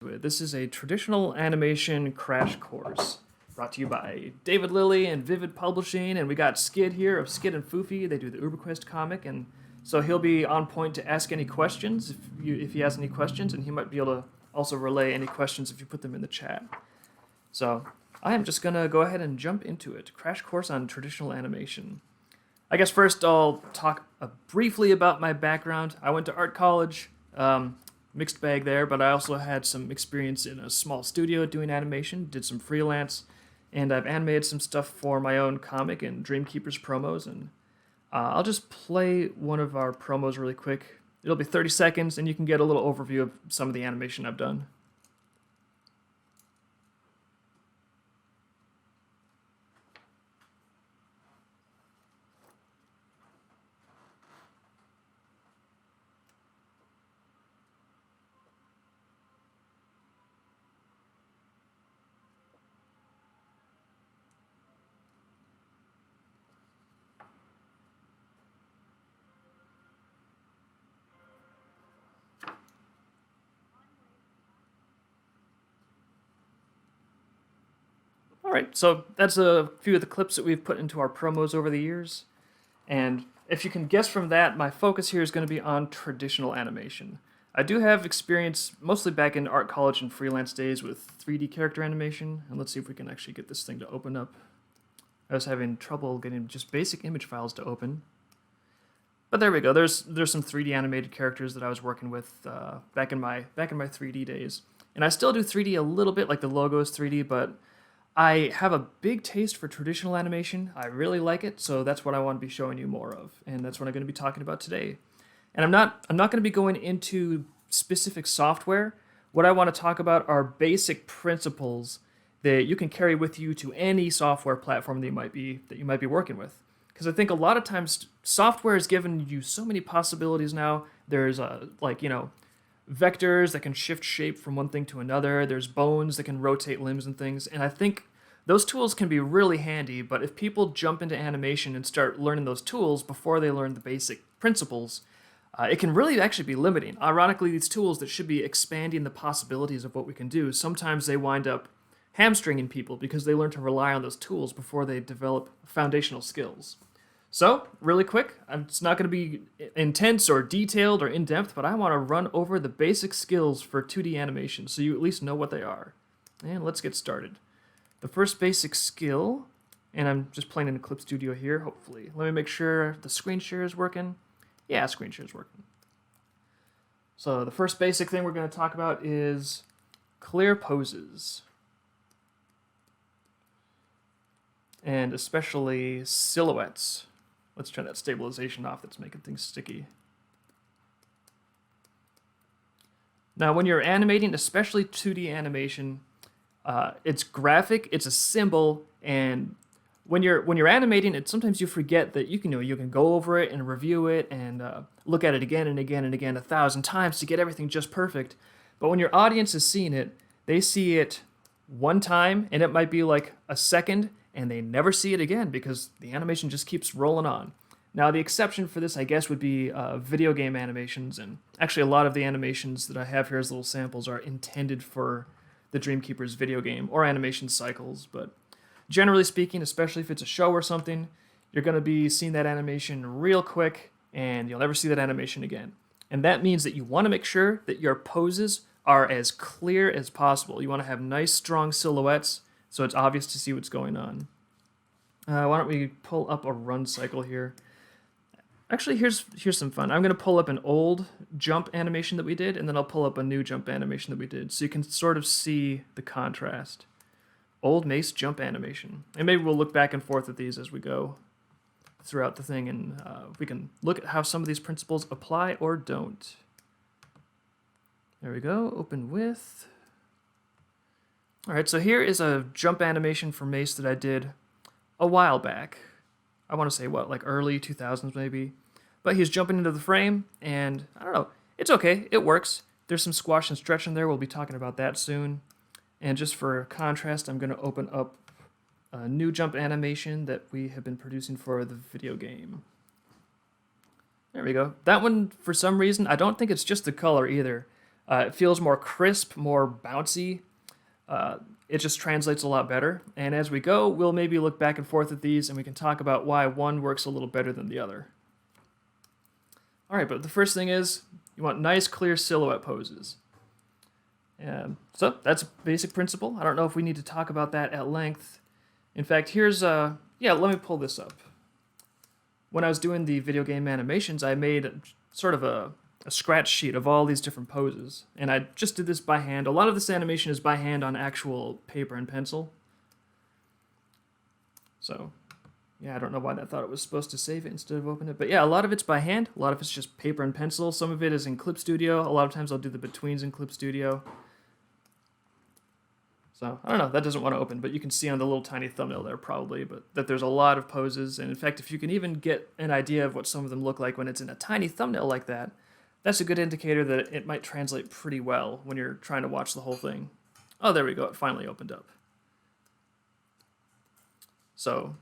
This is a traditional animation crash course brought to you by David Lilly and Vivid Publishing, and we got Skid here of Skid and Foofy. They do the UberQuest comic, and so he'll be on point to ask any questions if he has any questions, and he might be able to also relay any questions if you put them in the chat. So I am just gonna go ahead and jump into it. Crash course on traditional animation. I guess first I'll talk briefly about my background. I went to art college. Mixed bag there, but I also had some experience in a small studio doing animation, did some freelance, and I've animated some stuff for my own comic and Dreamkeepers promos, and I'll just play one of our promos really quick. It'll be 30 seconds, and you can get a little overview of some of the animation I've done. All right, so that's a few of the clips that we've put into our promos over the years. And if you can guess from that, my focus here is going to be on traditional animation. I do have experience mostly back in art college and freelance days with 3D character animation. And let's see if we can actually get this thing to open up. I was having trouble getting just basic image files to open. But there we go. There's some 3D animated characters that I was working with back in my 3D days. And I still do 3D a little bit, like the logo is 3D, but I have a big taste for traditional animation. I really like it, so that's what I want to be showing you more of, and that's what I'm going to be talking about today. And I'm not going to be going into specific software. What I want to talk about are basic principles that you can carry with you to any software platform that you might be working with. Because I think a lot of times software has given you so many possibilities now. There's vectors that can shift shape from one thing to another. There's bones that can rotate limbs and things. And I think those tools can be really handy, but if people jump into animation and start learning those tools before they learn the basic principles, it can really actually be limiting. Ironically, these tools that should be expanding the possibilities of what we can do, sometimes they wind up hamstringing people because they learn to rely on those tools before they develop foundational skills. So, really quick, it's not going to be intense or detailed or in-depth, but I want to run over the basic skills for 2D animation so you at least know what they are. And let's get started. The first basic skill, and I'm just playing in a Clip Studio here, hopefully. Let me make sure the screen share is working. Yeah, screen share is working. So the first basic thing we're going to talk about is clear poses. And especially silhouettes. Let's turn that stabilization off, that's making things sticky. Now, when you're animating, especially 2D animation, it's graphic, it's a symbol, and when you're animating, sometimes you forget that you can go over it and review it and look at it again and again and again 1,000 times to get everything just perfect. But when your audience is seeing it, they see it one time, and it might be like a second, and they never see it again because the animation just keeps rolling on. Now, the exception for this, I guess, would be video game animations, and actually a lot of the animations that I have here as little samples are intended for the Dreamkeepers video game or animation cycles, but generally speaking, especially if it's a show or something, you're going to be seeing that animation real quick, and you'll never see that animation again. And that means that you want to make sure that your poses are as clear as possible. You want to have nice, strong silhouettes, so it's obvious to see what's going on. Why don't we pull up a run cycle here? Actually, here's some fun. I'm going to pull up an old jump animation that we did, and then I'll pull up a new jump animation that we did, so you can sort of see the contrast. Old Mace jump animation. And maybe we'll look back and forth at these as we go throughout the thing, and we can look at how some of these principles apply or don't. There we go. Open with. All right, so here is a jump animation for Mace that I did a while back. I want to say, like early 2000s maybe. But he's jumping into the frame, and I don't know. It's okay. It works. There's some squash and stretch in there. We'll be talking about that soon. And just for contrast, I'm going to open up a new jump animation that we have been producing for the video game. There we go. That one, for some reason, I don't think it's just the color either. It feels more crisp, more bouncy. It just translates a lot better. And as we go, we'll maybe look back and forth at these and we can talk about why one works a little better than the other. All right, but the first thing is you want nice, clear silhouette poses. So that's a basic principle. I don't know if we need to talk about that at length. In fact, here's let me pull this up. When I was doing the video game animations, I made sort of a scratch sheet of all these different poses. And I just did this by hand. A lot of this animation is by hand on actual paper and pencil. So, yeah, I don't know why that thought it was supposed to save it instead of open it. But yeah, a lot of it's by hand. A lot of it's just paper and pencil. Some of it is in Clip Studio. A lot of times I'll do the betweens in Clip Studio. So, I don't know, that doesn't want to open, but you can see on the little tiny thumbnail there probably, but that there's a lot of poses. And in fact, if you can even get an idea of what some of them look like when it's in a tiny thumbnail like that, that's a good indicator that it might translate pretty well when you're trying to watch the whole thing. Oh, there we go, it finally opened up. So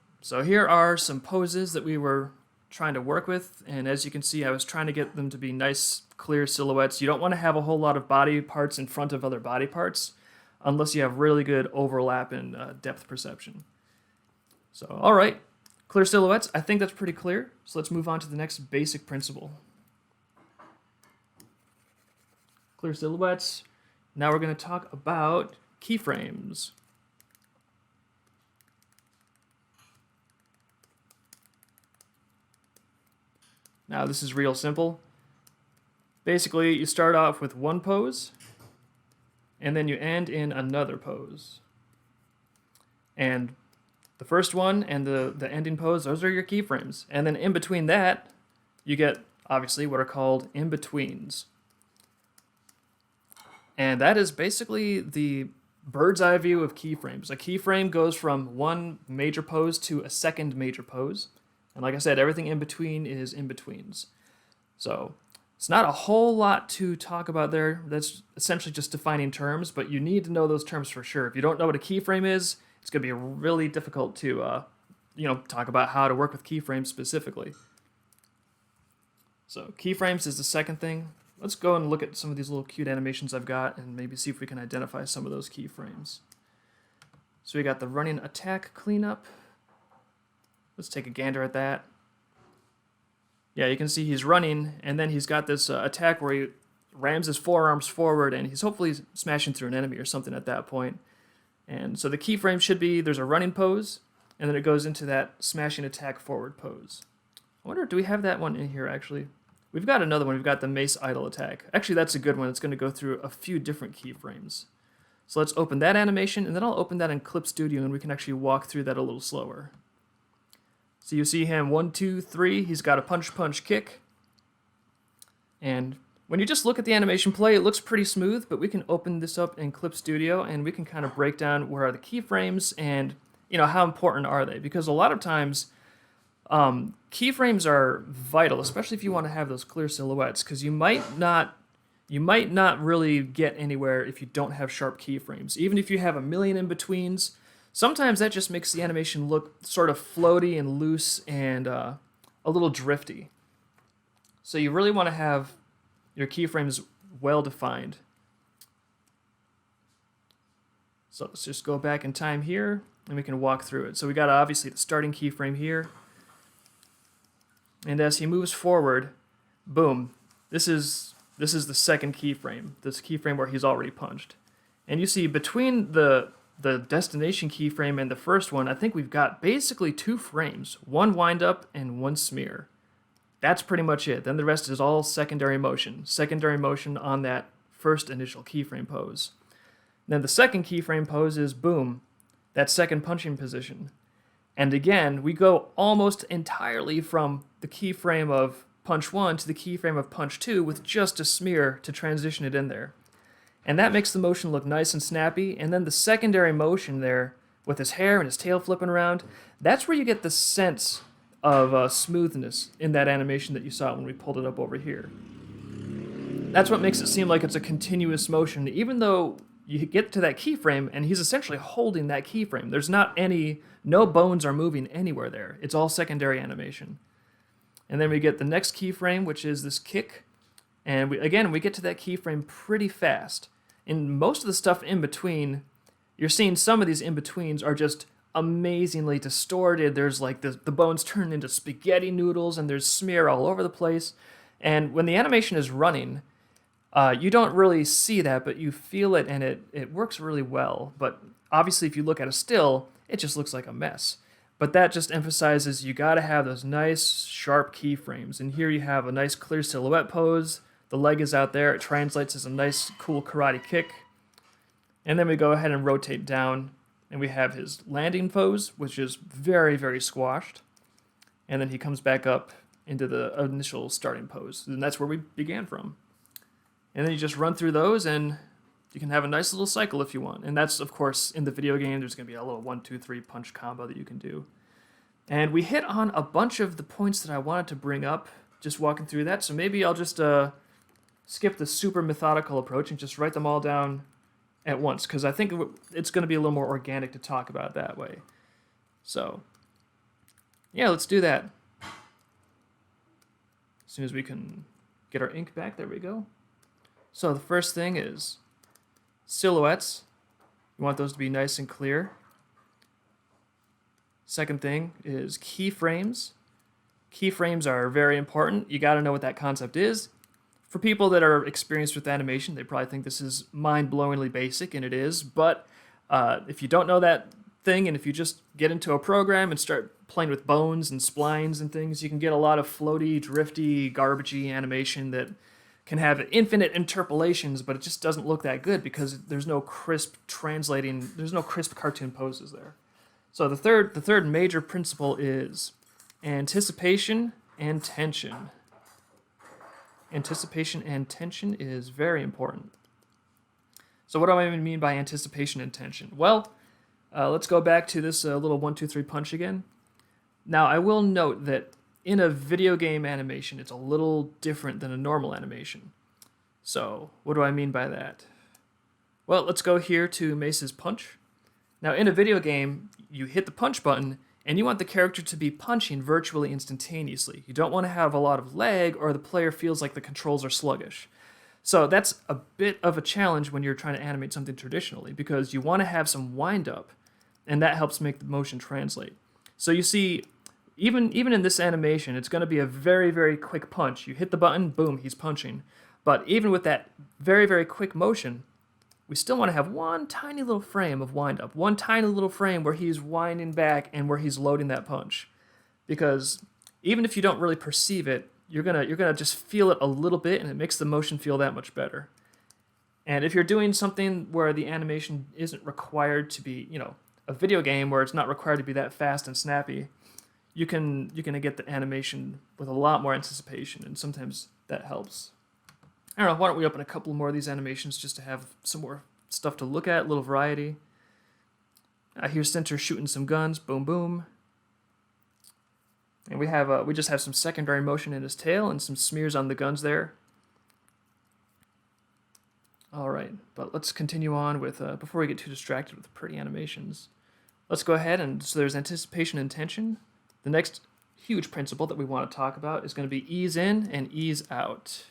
here are some poses that we were trying to work with, and as you can see, I was trying to get them to be nice, clear silhouettes. You don't want to have a whole lot of body parts in front of other body parts, unless you have really good overlap and depth perception. So, all right, clear silhouettes. I think that's pretty clear. So let's move on to the next basic principle. Clear silhouettes. Now we're going to talk about keyframes. Now this is real simple. Basically, you start off with one pose, and then you end in another pose. And the first one and the ending pose, those are your keyframes. And then in between that, you get, obviously, what are called in-betweens. And that is basically the bird's eye view of keyframes. A keyframe goes from one major pose to a second major pose. And like I said, everything in between is in-betweens. So it's not a whole lot to talk about there. That's essentially just defining terms, but you need to know those terms for sure. If you don't know what a keyframe is, it's going to be really difficult to talk about how to work with keyframes specifically. So keyframes is the second thing. Let's go and look at some of these little cute animations I've got and maybe see if we can identify some of those keyframes. So we got the running attack cleanup. Let's take a gander at that. Yeah, you can see he's running, and then he's got this attack where he rams his forearms forward, and he's hopefully smashing through an enemy or something at that point. And so the keyframe should be, there's a running pose, and then it goes into that smashing attack forward pose. I wonder, do we have that one in here, actually? We've got another one. We've got the mace idle attack. Actually, that's a good one. It's going to go through a few different keyframes. So let's open that animation, and then I'll open that in Clip Studio, and we can actually walk through that a little slower. So you see him, 1, 2, 3, he's got a punch, punch, kick. And when you just look at the animation play, it looks pretty smooth, but we can open this up in Clip Studio and we can kind of break down where are the keyframes and, how important are they? Because a lot of times, keyframes are vital, especially if you want to have those clear silhouettes, because you might not really get anywhere if you don't have sharp keyframes. Even if you have a million in-betweens, sometimes that just makes the animation look sort of floaty and loose and a little drifty. So you really want to have your keyframes well defined. So let's just go back in time here and we can walk through it. So we got obviously the starting keyframe here. And as he moves forward, boom, this is the second keyframe, this keyframe where he's already punched. And you see between the destination keyframe and the first one, I think we've got basically 2 frames, one wind up and one smear. That's pretty much it. Then the rest is all secondary motion on that first initial keyframe pose. Then the second keyframe pose is boom, that second punching position. And again, we go almost entirely from the keyframe of punch 1 to the keyframe of punch 2 with just a smear to transition it in there. And that makes the motion look nice and snappy. And then the secondary motion there with his hair and his tail flipping around, that's where you get the sense of smoothness in that animation that you saw when we pulled it up over here. That's what makes it seem like it's a continuous motion, even though you get to that keyframe and he's essentially holding that keyframe. There's no bones are moving anywhere there. It's all secondary animation. And then we get the next keyframe, which is this kick. And again, we get to that keyframe pretty fast. And most of the stuff in between, you're seeing some of these in-betweens are just amazingly distorted. There's like the bones turn into spaghetti noodles and there's smear all over the place. And when the animation is running, you don't really see that, but you feel it, and it works really well. But obviously, if you look at a still, it just looks like a mess. But that just emphasizes you got to have those nice, sharp keyframes. And here you have a nice, clear silhouette pose. The leg is out there. It translates as a nice, cool karate kick. And then we go ahead and rotate down, and we have his landing pose, which is very, very squashed. And then he comes back up into the initial starting pose. And that's where we began from. And then you just run through those, and you can have a nice little cycle if you want. And that's, of course, in the video game, there's going to be a little 1, 2, 3 punch combo that you can do. And we hit on a bunch of the points that I wanted to bring up, just walking through that. So maybe I'll just skip the super methodical approach and just write them all down at once, because I think it's going to be a little more organic to talk about that way. So, yeah, let's do that. As soon as we can get our ink back, there we go. So the first thing is silhouettes. You want those to be nice and clear. Second thing is keyframes. Keyframes are very important. You got to know what that concept is. For people that are experienced with animation, they probably think this is mind-blowingly basic, and it is. But if you don't know that thing, and if you just get into a program and start playing with bones and splines and things, you can get a lot of floaty, drifty, garbagey animation that can have infinite interpolations, but it just doesn't look that good because there's no crisp translating, there's no crisp cartoon poses there. So the third major principle is anticipation and tension. Anticipation and tension is very important. So what do I even mean by anticipation and tension? Well, let's go back to this little 1, 2, 3 punch again. Now, I will note that in a video game animation, it's a little different than a normal animation. So, what do I mean by that? Well, let's go here to Mace's punch. Now, in a video game, you hit the punch button, and you want the character to be punching virtually instantaneously. You don't want to have a lot of lag, or the player feels like the controls are sluggish. So that's a bit of a challenge when you're trying to animate something traditionally, because you want to have some wind-up, and that helps make the motion translate. So you see, even in this animation, it's going to be a very, very quick punch. You hit the button, boom, he's punching. But even with that very, very quick motion, we still want to have one tiny little frame of wind-up, one tiny little frame where he's winding back and where he's loading that punch. Because even if you don't really perceive it, you're gonna just feel it a little bit, and it makes the motion feel that much better. And if you're doing something where the animation isn't required to be, a video game where it's not required to be that fast and snappy, you're gonna get the animation with a lot more anticipation, and sometimes that helps. I don't know, why don't we open a couple more of these animations just to have some more stuff to look at, a little variety. Here's Center shooting some guns, boom, boom. And we just have some secondary motion in his tail and some smears on the guns there. All right, but let's continue on with, before we get too distracted with pretty animations, let's go ahead and, so there's anticipation and tension. The next huge principle that we want to talk about is going to be ease in and ease out.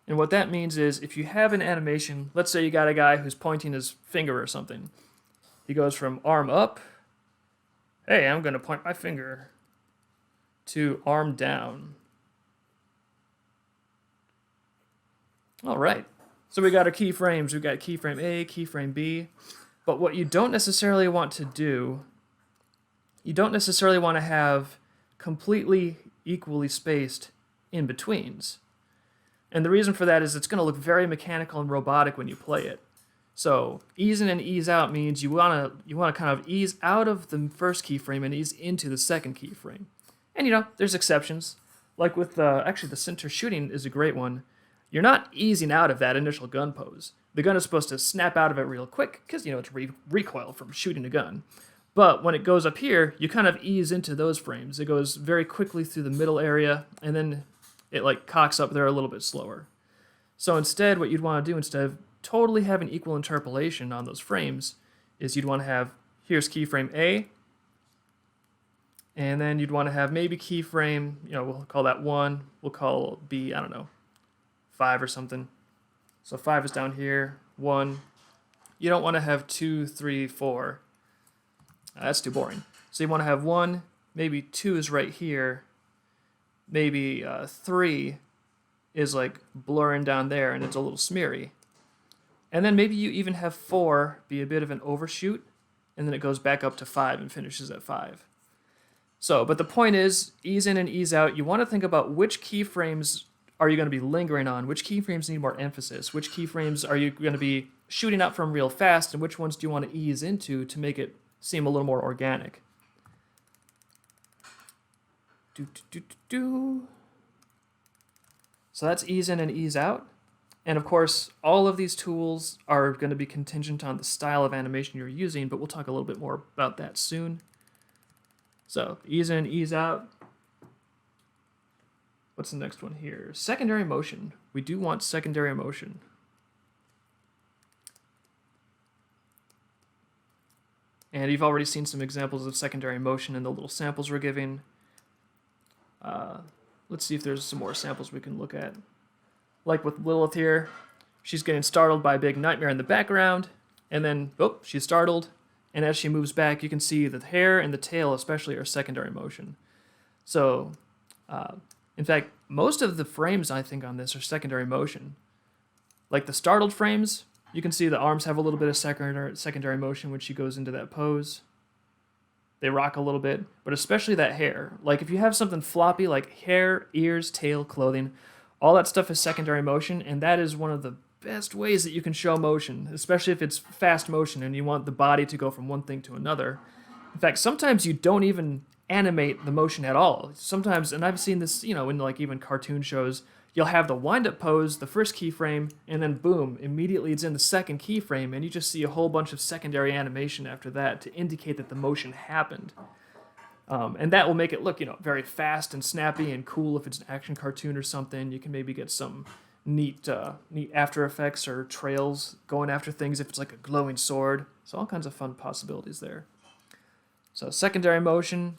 And what that means is if you have an animation, let's say you got a guy who's pointing his finger or something. He goes from arm up, hey, I'm going to point my finger, to arm down. All right, so we got our keyframes. We've got keyframe A, keyframe B. But what you don't necessarily want to do, you don't necessarily want to have completely equally spaced in-betweens. And the reason for that is it's going to look very mechanical and robotic when you play it. So ease in and ease out means you want to kind of ease out of the first keyframe and ease into the second keyframe. And there's exceptions. Like with actually the center shooting is a great one. You're not easing out of that initial gun pose. The gun is supposed to snap out of it real quick because it's recoil from shooting a gun. But when it goes up here, you kind of ease into those frames. It goes very quickly through the middle area, and then it cocks up there a little bit slower. So instead, what you'd want to do, instead of totally having equal interpolation on those frames, is you'd want to have, here's keyframe A, And then you'd want to have maybe keyframe, we'll call that 1. We'll call B, I don't know, 5 or something. So 5 is down here, 1. You don't want to have 2, 3, 4. That's too boring. So you want to have 1, maybe 2 is right here, maybe 3 is like blurring down there and it's a little smeary. And then maybe you even have 4 be a bit of an overshoot, and then it goes back up to 5 and finishes at 5. So, but the point is, ease in and ease out. You want to think about which keyframes are you going to be lingering on, which keyframes need more emphasis, which keyframes are you going to be shooting out from real fast, and which ones do you want to ease into to make it seem a little more organic. So that's ease in and ease out. And of course, all of these tools are going to be contingent on the style of animation you're using, but we'll talk a little bit more about that soon. So ease in, ease out. What's the next one here? Secondary motion. We do want secondary motion. And you've already seen some examples of secondary motion in the little samples we're giving. Let's see if there's some more samples we can look at. Like with Lilith here, she's getting startled by a big nightmare in the background, and then, oh, she's startled. And as she moves back, you can see the hair and the tail especially are secondary motion. So, in fact, most of the frames, I think, on this are secondary motion. Like the startled frames, you can see the arms have a little bit of secondary motion when she goes into that pose. They rock a little bit, but especially that hair. Like if you have something floppy like hair, ears, tail, clothing, all that stuff is secondary motion, and that is one of the best ways that you can show motion, especially if it's fast motion and you want the body to go from one thing to another. In fact, sometimes you don't even animate the motion at all. Sometimes, and I've seen this, in like even cartoon shows, you'll have the wind-up pose, the first keyframe, and then boom, immediately it's in the second keyframe, and you just see a whole bunch of secondary animation after that to indicate that the motion happened. And that will make it look, very fast and snappy and cool if it's an action cartoon or something. You can maybe get some neat After Effects or trails going after things if it's like a glowing sword. So all kinds of fun possibilities there. So secondary motion.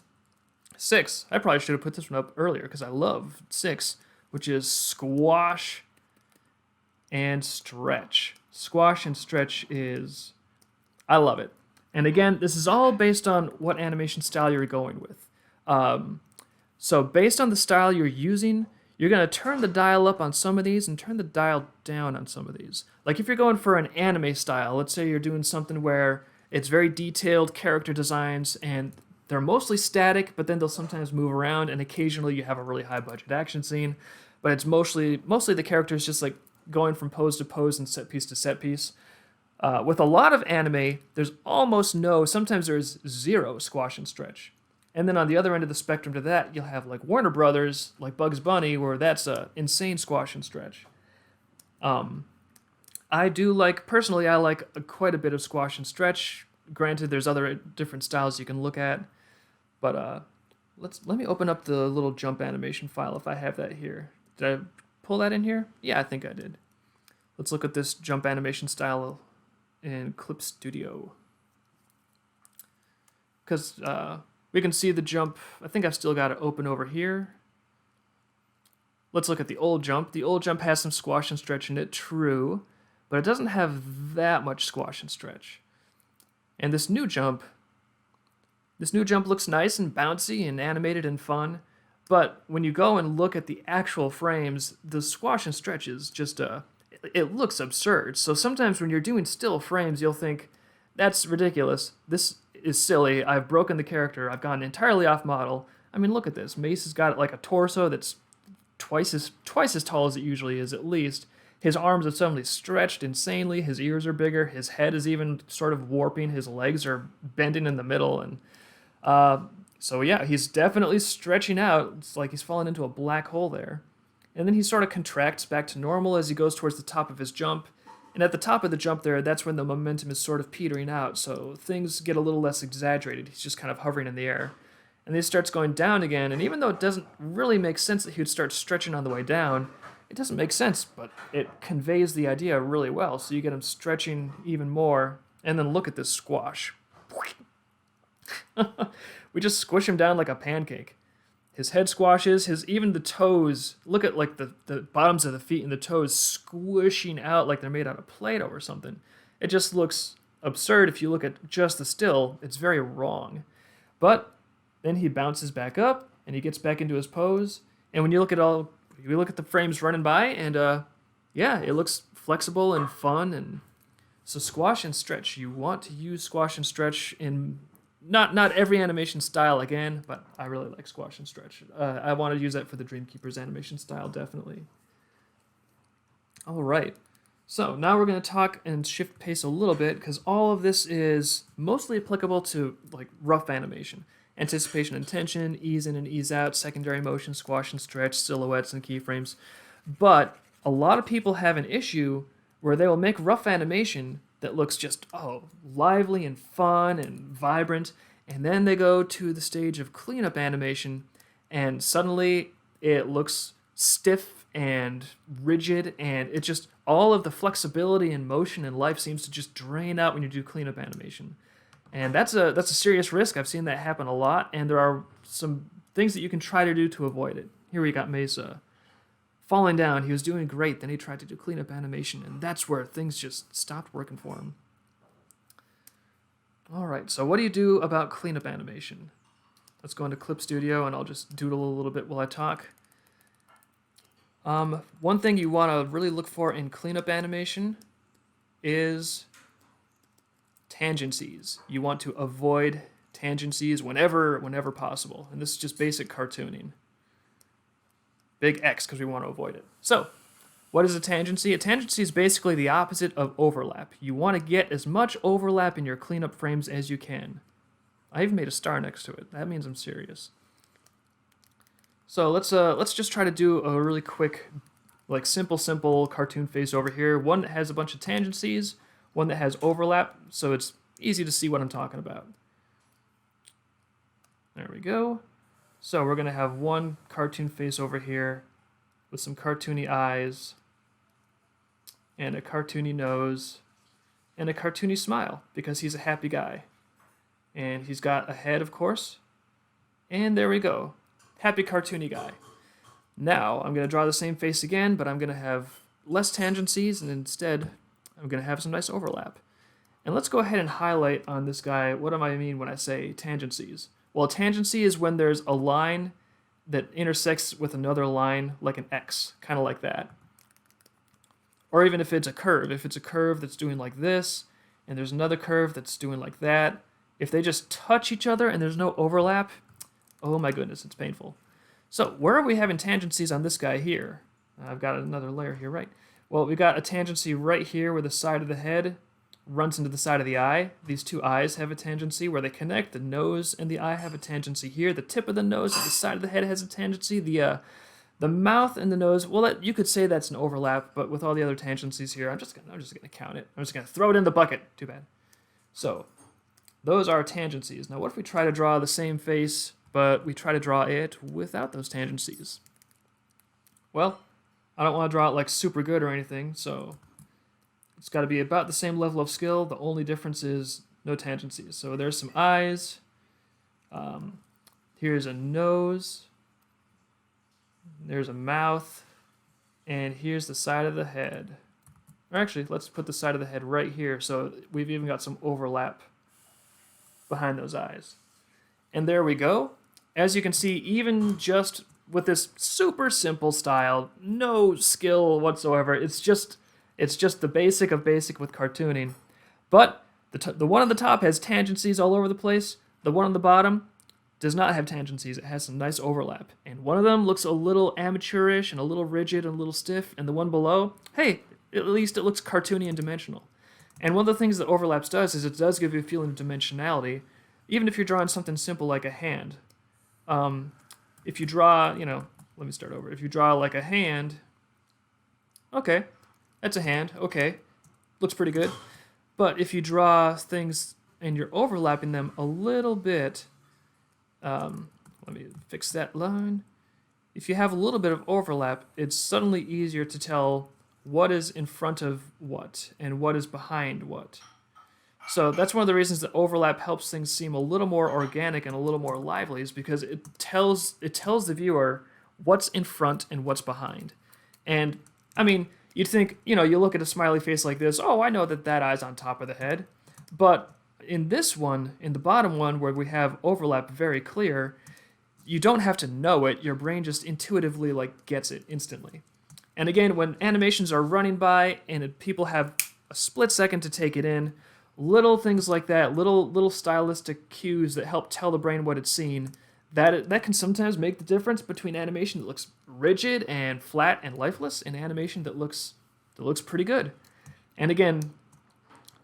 6. I probably should have put this one up earlier because I love 6, which is squash and stretch. Squash and stretch is, I love it. And again, this is all based on what animation style you're going with. So based on the style you're using, you're going to turn the dial up on some of these and turn the dial down on some of these. Like if you're going for an anime style, let's say you're doing something where it's very detailed character designs and they're mostly static, but then they'll sometimes move around, and occasionally you have a really high budget action scene, but it's mostly the characters just like going from pose to pose and set piece to set piece. With a lot of anime, there's almost no, sometimes there's 0 squash and stretch. And then on the other end of the spectrum to that, you'll have like Warner Brothers, like Bugs Bunny, where that's a insane squash and stretch. I like quite a bit of squash and stretch. Granted, there's other different styles you can look at, but let me open up the little jump animation file if I have that here. Did I pull that in here? Yeah, I think I did. Let's look at this jump animation style in Clip Studio. Because we can see the jump. I think I've still got it open over here. Let's look at the old jump. The old jump has some squash and stretch in it, true, but it doesn't have that much squash and stretch. And this new jump looks nice and bouncy and animated and fun, but when you go and look at the actual frames, the squash and stretch is just it looks absurd. So sometimes when you're doing still frames, you'll think, that's ridiculous. This is silly. I've broken the character. I've gone entirely off model. I mean, look at this. Mace has got like a torso that's twice as tall as it usually is, at least. His arms have suddenly stretched insanely. His ears are bigger. His head is even sort of warping. His legs are bending in the middle. And so yeah, he's definitely stretching out. It's like he's fallen into a black hole there. And then he sort of contracts back to normal as he goes towards the top of his jump. And at the top of the jump there, that's when the momentum is sort of petering out. So things get a little less exaggerated. He's just kind of hovering in the air. And then he starts going down again. And even though it doesn't really make sense that he would start stretching on the way down, it doesn't make sense, but it conveys the idea really well. So you get him stretching even more, and then look at this squash. We just squish him down like a pancake. His head squashes, even the toes, look at like the bottoms of the feet and the toes squishing out like they're made out of Play-Doh or something. It just looks absurd if you look at just the still. It's very wrong. But then he bounces back up and he gets back into his pose. And when you look at the frames running by, and yeah, it looks flexible and fun. And so squash and stretch. You want to use squash and stretch in not every animation style again, but I really like squash and stretch. I want to use that for the Dreamkeeper's animation style, definitely. All right. So now we're going to talk and shift pace a little bit, because all of this is mostly applicable to like rough animation. Anticipation and tension, ease in and ease out, secondary motion, squash and stretch, silhouettes and keyframes. But a lot of people have an issue where they will make rough animation that looks just, lively and fun and vibrant, and then they go to the stage of cleanup animation, and suddenly it looks stiff and rigid, and it just, all of the flexibility and motion and life seems to just drain out when you do cleanup animation. And that's a serious risk. I've seen that happen a lot, and there are some things that you can try to do to avoid it. Here we got Mesa falling down. He was doing great, then he tried to do cleanup animation, and that's where things just stopped working for him. All right, so what do you do about cleanup animation? Let's go into Clip Studio, and I'll just doodle a little bit while I talk. One thing you want to really look for in cleanup animation is tangencies. You want to avoid tangencies whenever possible, and this is just basic cartooning. Big X, because we want to avoid it. So, what is a tangency? A tangency is basically the opposite of overlap. You want to get as much overlap in your cleanup frames as you can. I even made a star next to it. That means I'm serious. So let's just try to do a really quick, like simple cartoon face over here. One that has a bunch of tangencies, one that has overlap, so it's easy to see what I'm talking about. There we go. So we're going to have one cartoon face over here with some cartoony eyes and a cartoony nose and a cartoony smile because he's a happy guy. And he's got a head, of course. And there we go. Happy cartoony guy. Now I'm going to draw the same face again, but I'm going to have less tangencies, and instead I'm going to have some nice overlap. And let's go ahead and highlight on this guy. What do I mean when I say tangencies? Well, a tangency is when there's a line that intersects with another line, like an X, kind of like that. Or even if it's a curve. If it's a curve that's doing like this, and there's another curve that's doing like that, if they just touch each other and there's no overlap, oh my goodness, it's painful. So where are we having tangencies on this guy here? I've got another layer here, right? Well, we got a tangency right here where the side of the head runs into the side of the eye. These two eyes have a tangency where they connect. The nose and the eye have a tangency here. The tip of the nose and the side of the head has a tangency. The mouth and the nose, well, you could say that's an overlap, but with all the other tangencies here, I'm just gonna count it. I'm just gonna throw it in the bucket. Too bad. So those are tangencies. Now, what if we try to draw the same face, but we try to draw it without those tangencies? Well, I don't want to draw it like super good or anything, so it's got to be about the same level of skill. The only difference is no tangencies. So there's some eyes. Here's a nose. There's a mouth. And here's the side of the head. Or actually, let's put the side of the head right here. So we've even got some overlap behind those eyes. And there we go. As you can see, even just with this super simple style, no skill whatsoever, it's just the basic of basic with cartooning. But the one on the top has tangencies all over the place. The one on the bottom does not have tangencies. It has some nice overlap. And one of them looks a little amateurish and a little rigid and a little stiff. And the one below, hey, at least it looks cartoony and dimensional. And one of the things that overlaps does is it does give you a feeling of dimensionality, even if you're drawing something simple like a hand. If you draw, let me start over. If you draw like a hand, okay, that's a hand, okay, looks pretty good. But if you draw things and you're overlapping them a little bit, let me fix that line. If you have a little bit of overlap, it's suddenly easier to tell what is in front of what and what is behind what. So that's one of the reasons that overlap helps things seem a little more organic and a little more lively, is because it tells the viewer what's in front and what's behind. And I mean, you'd think, you look at a smiley face like this, oh, I know that that eye's on top of the head. But in this one, in the bottom one where we have overlap very clear, you don't have to know it. Your brain just intuitively like gets it instantly. And again, when animations are running by and people have a split second to take it in, little things like that, little stylistic cues that help tell the brain what it's seeing, that can sometimes make the difference between animation that looks rigid and flat and lifeless and animation that looks pretty good. And again,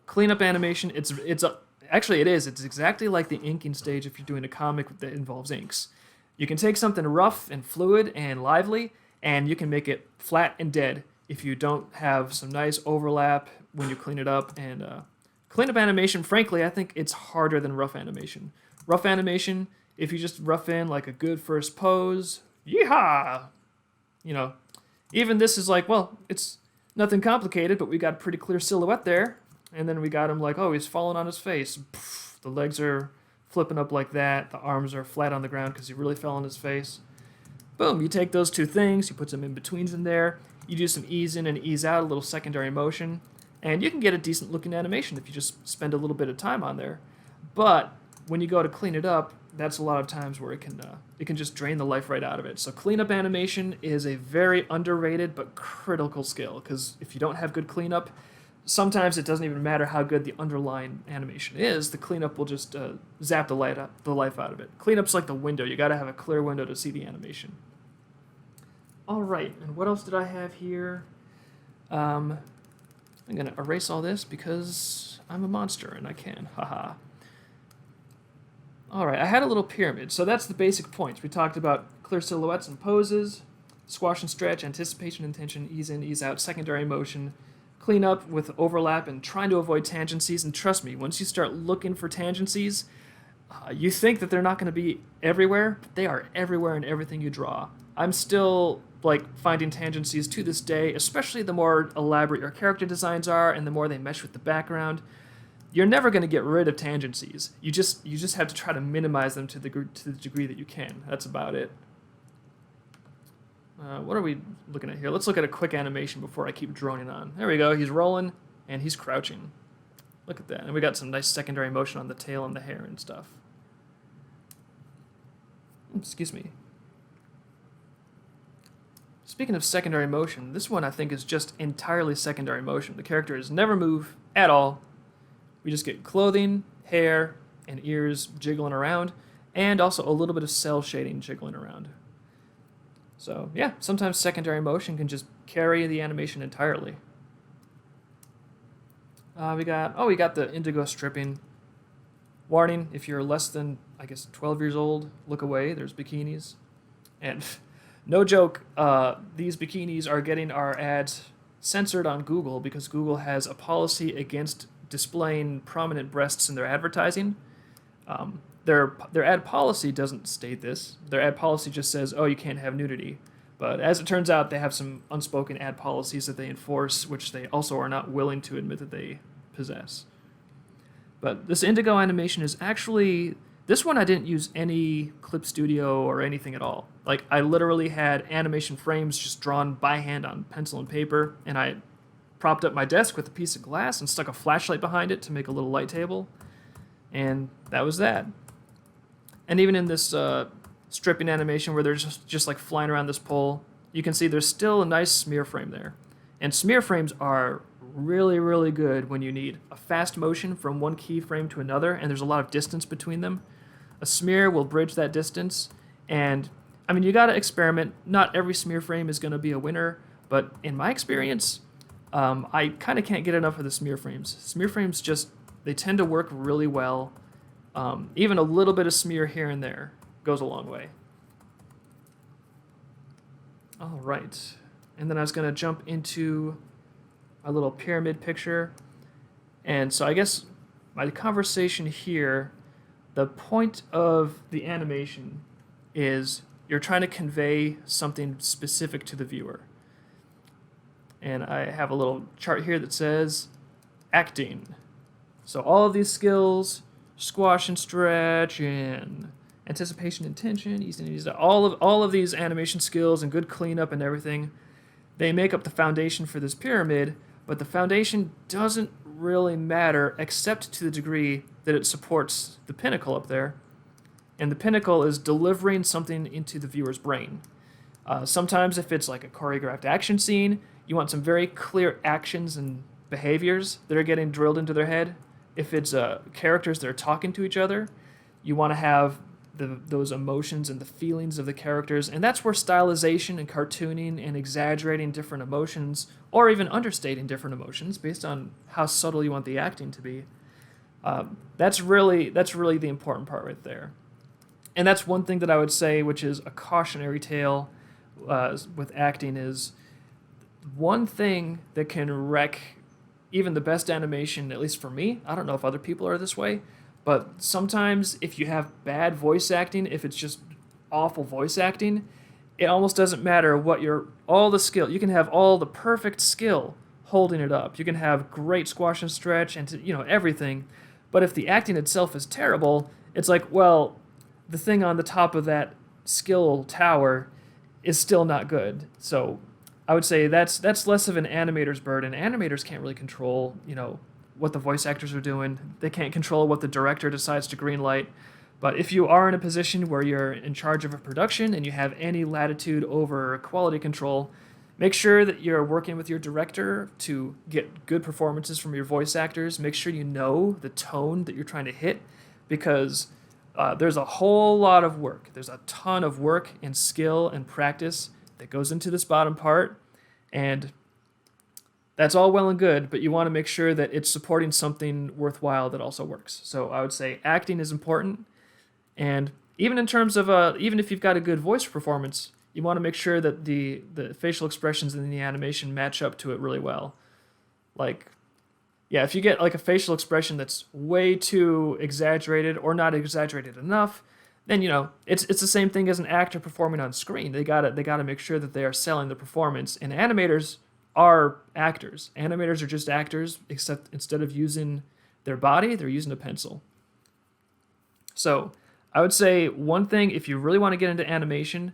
cleanup animation, actually it is. It's exactly like the inking stage if you're doing a comic that involves inks. You can take something rough and fluid and lively, and you can make it flat and dead if you don't have some nice overlap when you clean it up. And cleanup animation, frankly, I think it's harder than rough animation. Rough animation, if you just rough in like a good first pose, yeehaw! Even this is like, well, it's nothing complicated, but we got a pretty clear silhouette there. And then we got him like, oh, he's falling on his face. Pff, the legs are flipping up like that. The arms are flat on the ground because he really fell on his face. Boom, you take those two things, you put some in-betweens in there, you do some ease in and ease out, a little secondary motion, and you can get a decent looking animation if you just spend a little bit of time on there. But when you go to clean it up, that's a lot of times where it can just drain the life right out of it. So cleanup animation is a very underrated but critical skill, because if you don't have good cleanup, sometimes it doesn't even matter how good the underlying animation is. The cleanup will just zap the life out of it. Cleanup's like the window. You got to have a clear window to see the animation. All right, and what else did I have here? I'm going to erase all this because I'm a monster and I can. Haha. All right, I had a little pyramid. So that's the basic points. We talked about clear silhouettes and poses, squash and stretch, anticipation and tension, ease in, ease out, secondary motion, clean up with overlap, and trying to avoid tangencies. And trust me, once you start looking for tangencies, you think that they're not going to be everywhere, but they are everywhere in everything you draw. I'm still finding tangencies to this day, especially the more elaborate your character designs are and the more they mesh with the background. You're never going to get rid of tangencies. You just have to try to minimize them to the degree that you can. That's about it. What are we looking at here? Let's look at a quick animation before I keep droning on. There we go. He's rolling and he's crouching. Look at that. And we got some nice secondary motion on the tail and the hair and stuff. Excuse me. Speaking of secondary motion, this one I think is just entirely secondary motion. The characters never move at all. We just get clothing, hair, and ears jiggling around, and also a little bit of cell shading jiggling around. So yeah, sometimes secondary motion can just carry the animation entirely. We got the indigo stripping. Warning, if you're less than, 12 years old, look away, there's bikinis. And no joke, these bikinis are getting our ads censored on Google because Google has a policy against displaying prominent breasts in their advertising. Their ad policy doesn't state this. Their ad policy just says, oh, you can't have nudity. But as it turns out, they have some unspoken ad policies that they enforce, which they also are not willing to admit that they possess. But this indigo animation is actually... This one I didn't use any Clip Studio or anything at all. I literally had animation frames just drawn by hand on pencil and paper, and I propped up my desk with a piece of glass and stuck a flashlight behind it to make a little light table. And that was that. And even in this stripping animation where they're just flying around this pole, you can see there's still a nice smear frame there. And smear frames are really, really good when you need a fast motion from one keyframe to another, and there's a lot of distance between them. A smear will bridge that distance, and you gotta experiment. Not every smear frame is gonna be a winner, but in my experience, I kind of can't get enough of the smear frames. Smear frames they tend to work really well. Even a little bit of smear here and there goes a long way. All right, and then I was gonna jump into a little pyramid picture. And so I guess my conversation here, the point of the animation is you're trying to convey something specific to the viewer. And I have a little chart here that says acting. So all of these skills, squash and stretch, and anticipation and tension, easy and easy, all of these animation skills and good cleanup and everything, they make up the foundation for this pyramid. But the foundation doesn't really matter except to the degree that it supports the pinnacle up there. And the pinnacle is delivering something into the viewer's brain. Sometimes if it's like a choreographed action scene, you want some very clear actions and behaviors that are getting drilled into their head. If it's characters that are talking to each other, you want to have those emotions and the feelings of the characters. And that's where stylization and cartooning and exaggerating different emotions, or even understating different emotions based on how subtle you want the acting to be, that's really the important part right there. And that's one thing that I would say, which is a cautionary tale with acting, is one thing that can wreck even the best animation, at least for me. I don't know if other people are this way, but sometimes if you have bad voice acting, if it's just awful voice acting, it almost doesn't matter what all the skill. You can have all the perfect skill holding it up. You can have great squash and stretch and everything, but if the acting itself is terrible, it's like, well, the thing on the top of that skill tower is still not good. So I would say that's less of an animator's burden. Animators can't really control, what the voice actors are doing. They can't control what the director decides to greenlight. But if you are in a position where you're in charge of a production and you have any latitude over quality control, make sure that you're working with your director to get good performances from your voice actors. Make sure you know the tone that you're trying to hit, because there's a whole lot of work. There's a ton of work and skill and practice that goes into this bottom part, and that's all well and good, but you want to make sure that it's supporting something worthwhile that also works. So I would say acting is important, and even in terms of even if you've got a good voice performance, you want to make sure that the facial expressions in the animation match up to it really well. Like, yeah, if you get like a facial expression that's way too exaggerated or not exaggerated enough, then it's the same thing as an actor performing on screen. They gotta make sure that they are selling the performance. And animators are actors. Animators are just actors, except instead of using their body, they're using a pencil. So I would say one thing, if you really want to get into animation,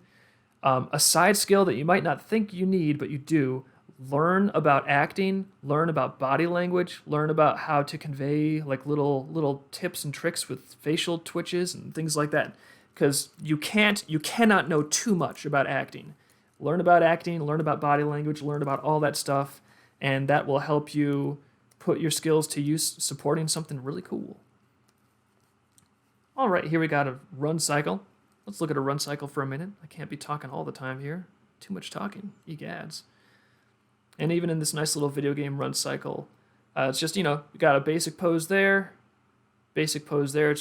a side skill that you might not think you need, but you do, learn about acting, learn about body language, learn about how to convey like little tips and tricks with facial twitches and things like that. Because you cannot know too much about acting. Learn about acting, learn about body language, learn about all that stuff, and that will help you put your skills to use supporting something really cool. All right, here we got a run cycle. Let's look at a run cycle for a minute. I can't be talking all the time here. Too much talking, egads. And even in this nice little video game run cycle, it's just, you got a basic pose there, it's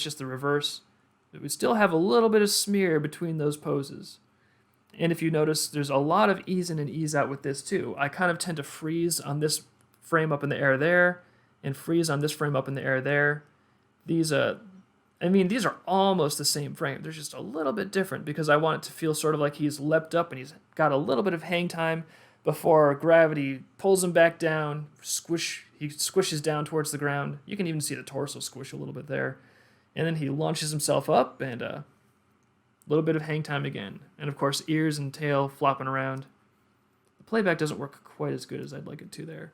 just the reverse. But we still have a little bit of smear between those poses. And if you notice, there's a lot of ease in and ease out with this too. I kind of tend to freeze on this frame up in the air there, and freeze on this frame up in the air there. These are almost the same frame. They're just a little bit different because I want it to feel sort of like he's leapt up and he's got a little bit of hang time before gravity pulls him back down. He squishes down towards the ground. You can even see the torso squish a little bit there. And then he launches himself up, and a little bit of hang time again. And of course, ears and tail flopping around. The playback doesn't work quite as good as I'd like it to there.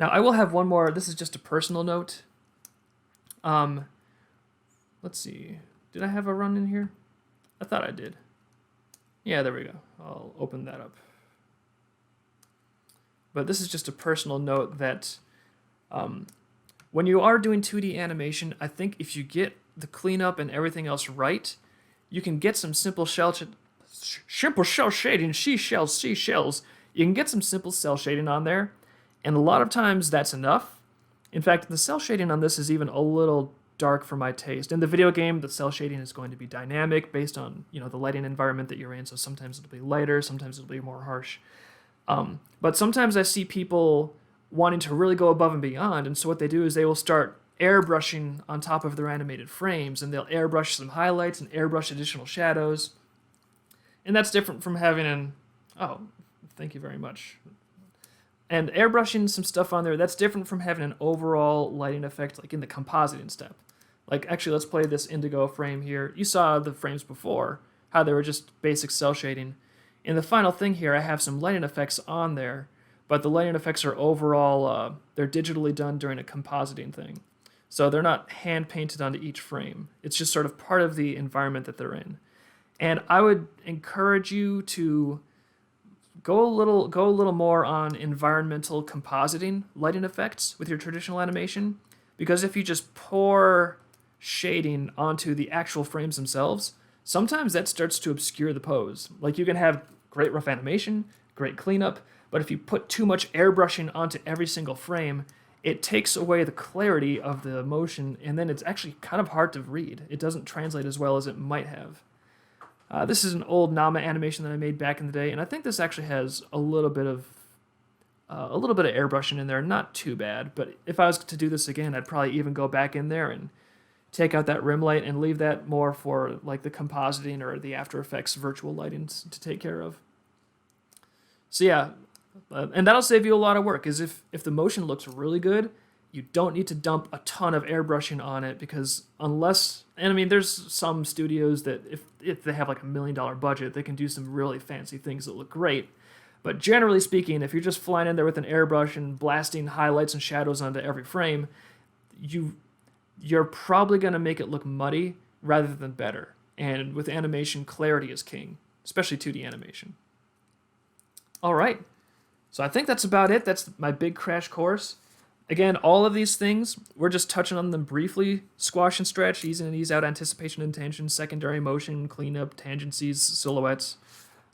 Now, I will have one more. This is just a personal note. Let's see. Did I have a run in here? I thought I did. Yeah, there we go. I'll open that up. But this is just a personal note that when you are doing 2D animation, I think if you get the cleanup and everything else right, you can get some simple shell shading, seashells. You can get some simple cell shading on there, and a lot of times that's enough. In fact, the cell shading on this is even a little dark for my taste. In the video game, the cell shading is going to be dynamic based on the lighting environment that you're in, so sometimes it'll be lighter, sometimes it'll be more harsh. But sometimes I see people wanting to really go above and beyond, and so what they do is they will start airbrushing on top of their animated frames, and they'll airbrush some highlights and airbrush additional shadows. And that's different from having oh, thank you very much. And airbrushing some stuff on there, that's different from having an overall lighting effect like in the compositing step. Like, actually, let's play this indigo frame here. You saw the frames before, how they were just basic cell shading. In the final thing here, I have some lighting effects on there, but the lighting effects are overall, they're digitally done during a compositing thing. So they're not hand painted onto each frame. It's just sort of part of the environment that they're in. And I would encourage you to go a little more on environmental compositing lighting effects with your traditional animation, because if you just pour shading onto the actual frames themselves, sometimes that starts to obscure the pose. Like, you can have great rough animation, great cleanup, but if you put too much airbrushing onto every single frame, it takes away the clarity of the motion, and then it's actually kind of hard to read. It doesn't translate as well as it might have. This is an old Nama animation that I made back in the day, and I think this actually has a little bit of airbrushing in there. Not too bad, but if I was to do this again, I'd probably even go back in there and take out that rim light and leave that more for like the compositing or the After Effects virtual lighting to take care of. So yeah, and that'll save you a lot of work, is if the motion looks really good, you don't need to dump a ton of airbrushing on it, because unless, and I mean, there's some studios that if they have like $1 million budget, they can do some really fancy things that look great. But generally speaking, if you're just flying in there with an airbrush and blasting highlights and shadows onto every frame, you're probably going to make it look muddy rather than better. And with animation, clarity is king, especially 2D animation. All right. So I think that's about it. That's my big crash course. Again, all of these things, we're just touching on them briefly. Squash and stretch, ease in and ease out, anticipation and tension, secondary motion, cleanup, tangencies, silhouettes.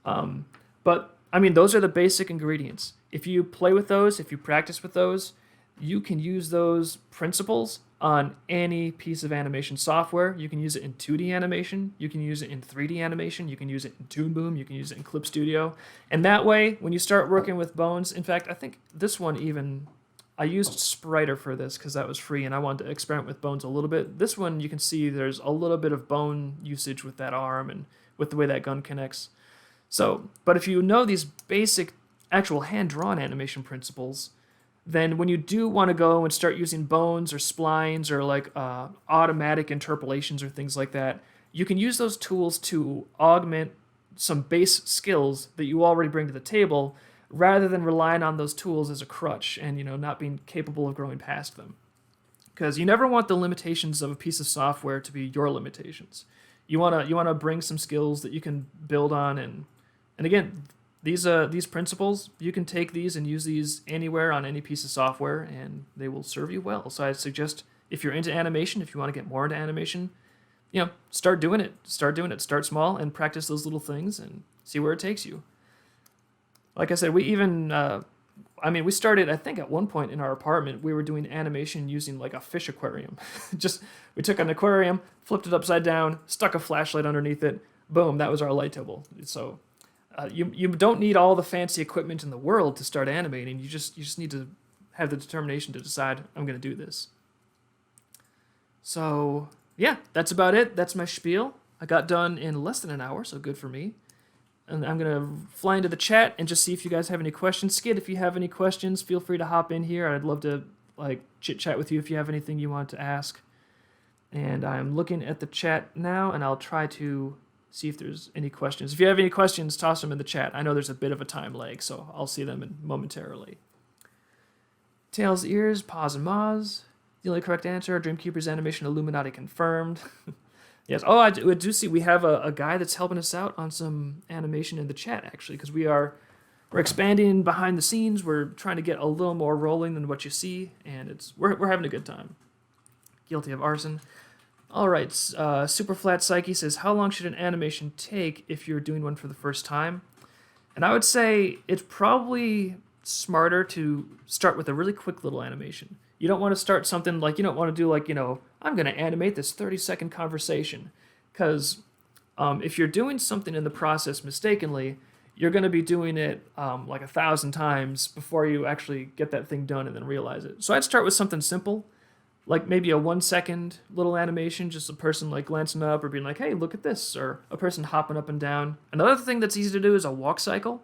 But, I mean, those are the basic ingredients. If you play with those, if you practice with those, you can use those principles on any piece of animation software. You can use it in 2D animation. You can use it in 3D animation. You can use it in Toon Boom. You can use it in Clip Studio. And that way, when you start working with bones, in fact, I think this one even, I used Spriter for this because that was free and I wanted to experiment with bones a little bit. This one, you can see there's a little bit of bone usage with that arm and with the way that gun connects. So, but if you know these basic actual hand-drawn animation principles, then when you do want to go and start using bones or splines or like automatic interpolations or things like that, you can use those tools to augment some base skills that you already bring to the table, rather than relying on those tools as a crutch and, not being capable of growing past them. Because you never want the limitations of a piece of software to be your limitations. You wanna bring some skills that you can build on, and again, these principles, you can take these and use these anywhere on any piece of software, and they will serve you well. So I suggest, if you're into animation, if you want to get more into animation, start doing it. Start small and practice those little things and see where it takes you. Like I said, we even, we started, I think at one point in our apartment, we were doing animation using like a fish aquarium. We took an aquarium, flipped it upside down, stuck a flashlight underneath it, boom, that was our light table. So you don't need all the fancy equipment in the world to start animating. You just need to have the determination to decide, I'm going to do this. So yeah, that's about it. That's my spiel. I got done in less than an hour, so good for me. And I'm going to fly into the chat and just see if you guys have any questions. Skid, if you have any questions, feel free to hop in here. I'd love to chit-chat with you if you have anything you want to ask. And I'm looking at the chat now, and I'll try to see if there's any questions. If you have any questions, toss them in the chat. I know there's a bit of a time lag, so I'll see them momentarily. Tails, ears, paws, and maws. The only correct answer, Dreamkeeper's animation Illuminati confirmed. Yes. Oh, I do see we have a guy that's helping us out on some animation in the chat, actually, because we're expanding behind the scenes. We're trying to get a little more rolling than what you see, and we're having a good time. Guilty of arson. All right. Super Flat Psyche says, how long should an animation take if you're doing one for the first time? And I would say it's probably smarter to start with a really quick little animation. You don't want to start something like, you don't want to do like, I'm going to animate this 30-second conversation. Because if you're doing something in the process mistakenly, you're going to be doing it like 1,000 times before you actually get that thing done and then realize it. So I'd start with something simple, like maybe a 1-second little animation, just a person like glancing up or being like, hey, look at this, or a person hopping up and down. Another thing that's easy to do is a walk cycle.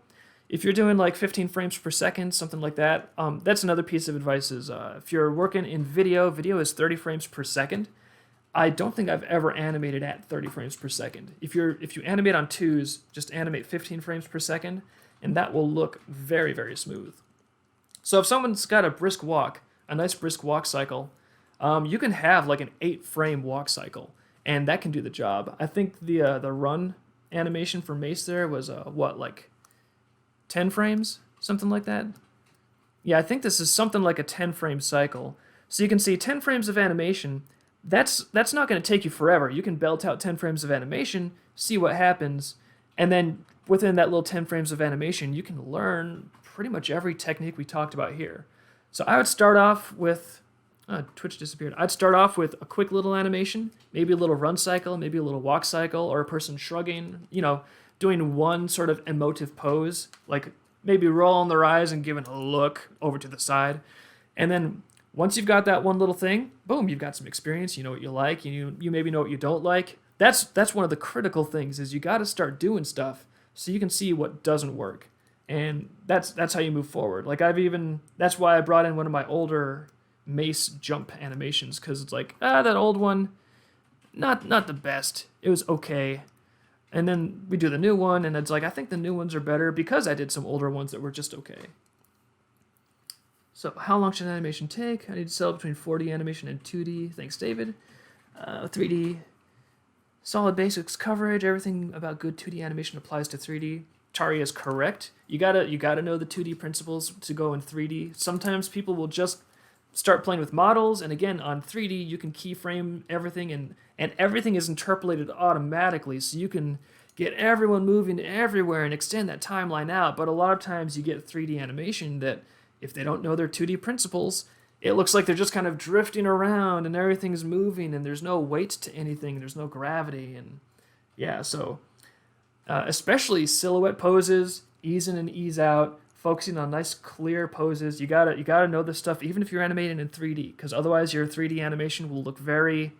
If you're doing like 15 frames per second, something like that, that's another piece of advice is if you're working in video is 30 frames per second. I don't think I've ever animated at 30 frames per second. If you animate on twos, just animate 15 frames per second, and that will look very, very smooth. So if someone's got a nice brisk walk cycle, you can have like an 8-frame walk cycle, and that can do the job. I think the run animation for Mace there was like 10 frames, something like that. Yeah, I think this is something like a 10-frame cycle. So you can see 10 frames of animation. That's not going to take you forever. You can belt out 10 frames of animation, see what happens, and then within that little 10 frames of animation, you can learn pretty much every technique we talked about here. So I would start off with Twitch disappeared. I'd start off with a quick little animation, maybe a little run cycle, maybe a little walk cycle, or a person shrugging, doing one sort of emotive pose, like maybe rolling their eyes and giving a look over to the side. And then once you've got that one little thing, boom, you've got some experience. You know what you like. You maybe know what you don't like. That's one of the critical things is you got to start doing stuff so you can see what doesn't work. And that's how you move forward. Like that's why I brought in one of my older Mace jump animations, because it's like, that old one, not the best. It was okay. And then we do the new one, and it's like, I think the new ones are better because I did some older ones that were just okay. So how long should an animation take? I need to settle between 4D animation and 2D. Thanks, David. 3D, solid basics coverage. Everything about good 2D animation applies to 3D. Tari is correct. You gotta know the 2D principles to go in 3D. Sometimes people will just start playing with models, and again, on 3D, you can keyframe everything, and everything is interpolated automatically, so you can get everyone moving everywhere and extend that timeline out. But a lot of times you get 3D animation that, if they don't know their 2D principles, it looks like they're just kind of drifting around and everything's moving and there's no weight to anything, there's no gravity, and yeah, so especially silhouette poses, ease in and ease out, focusing on nice clear poses. You gotta know this stuff even if you're animating in 3D, because otherwise your 3D animation will look very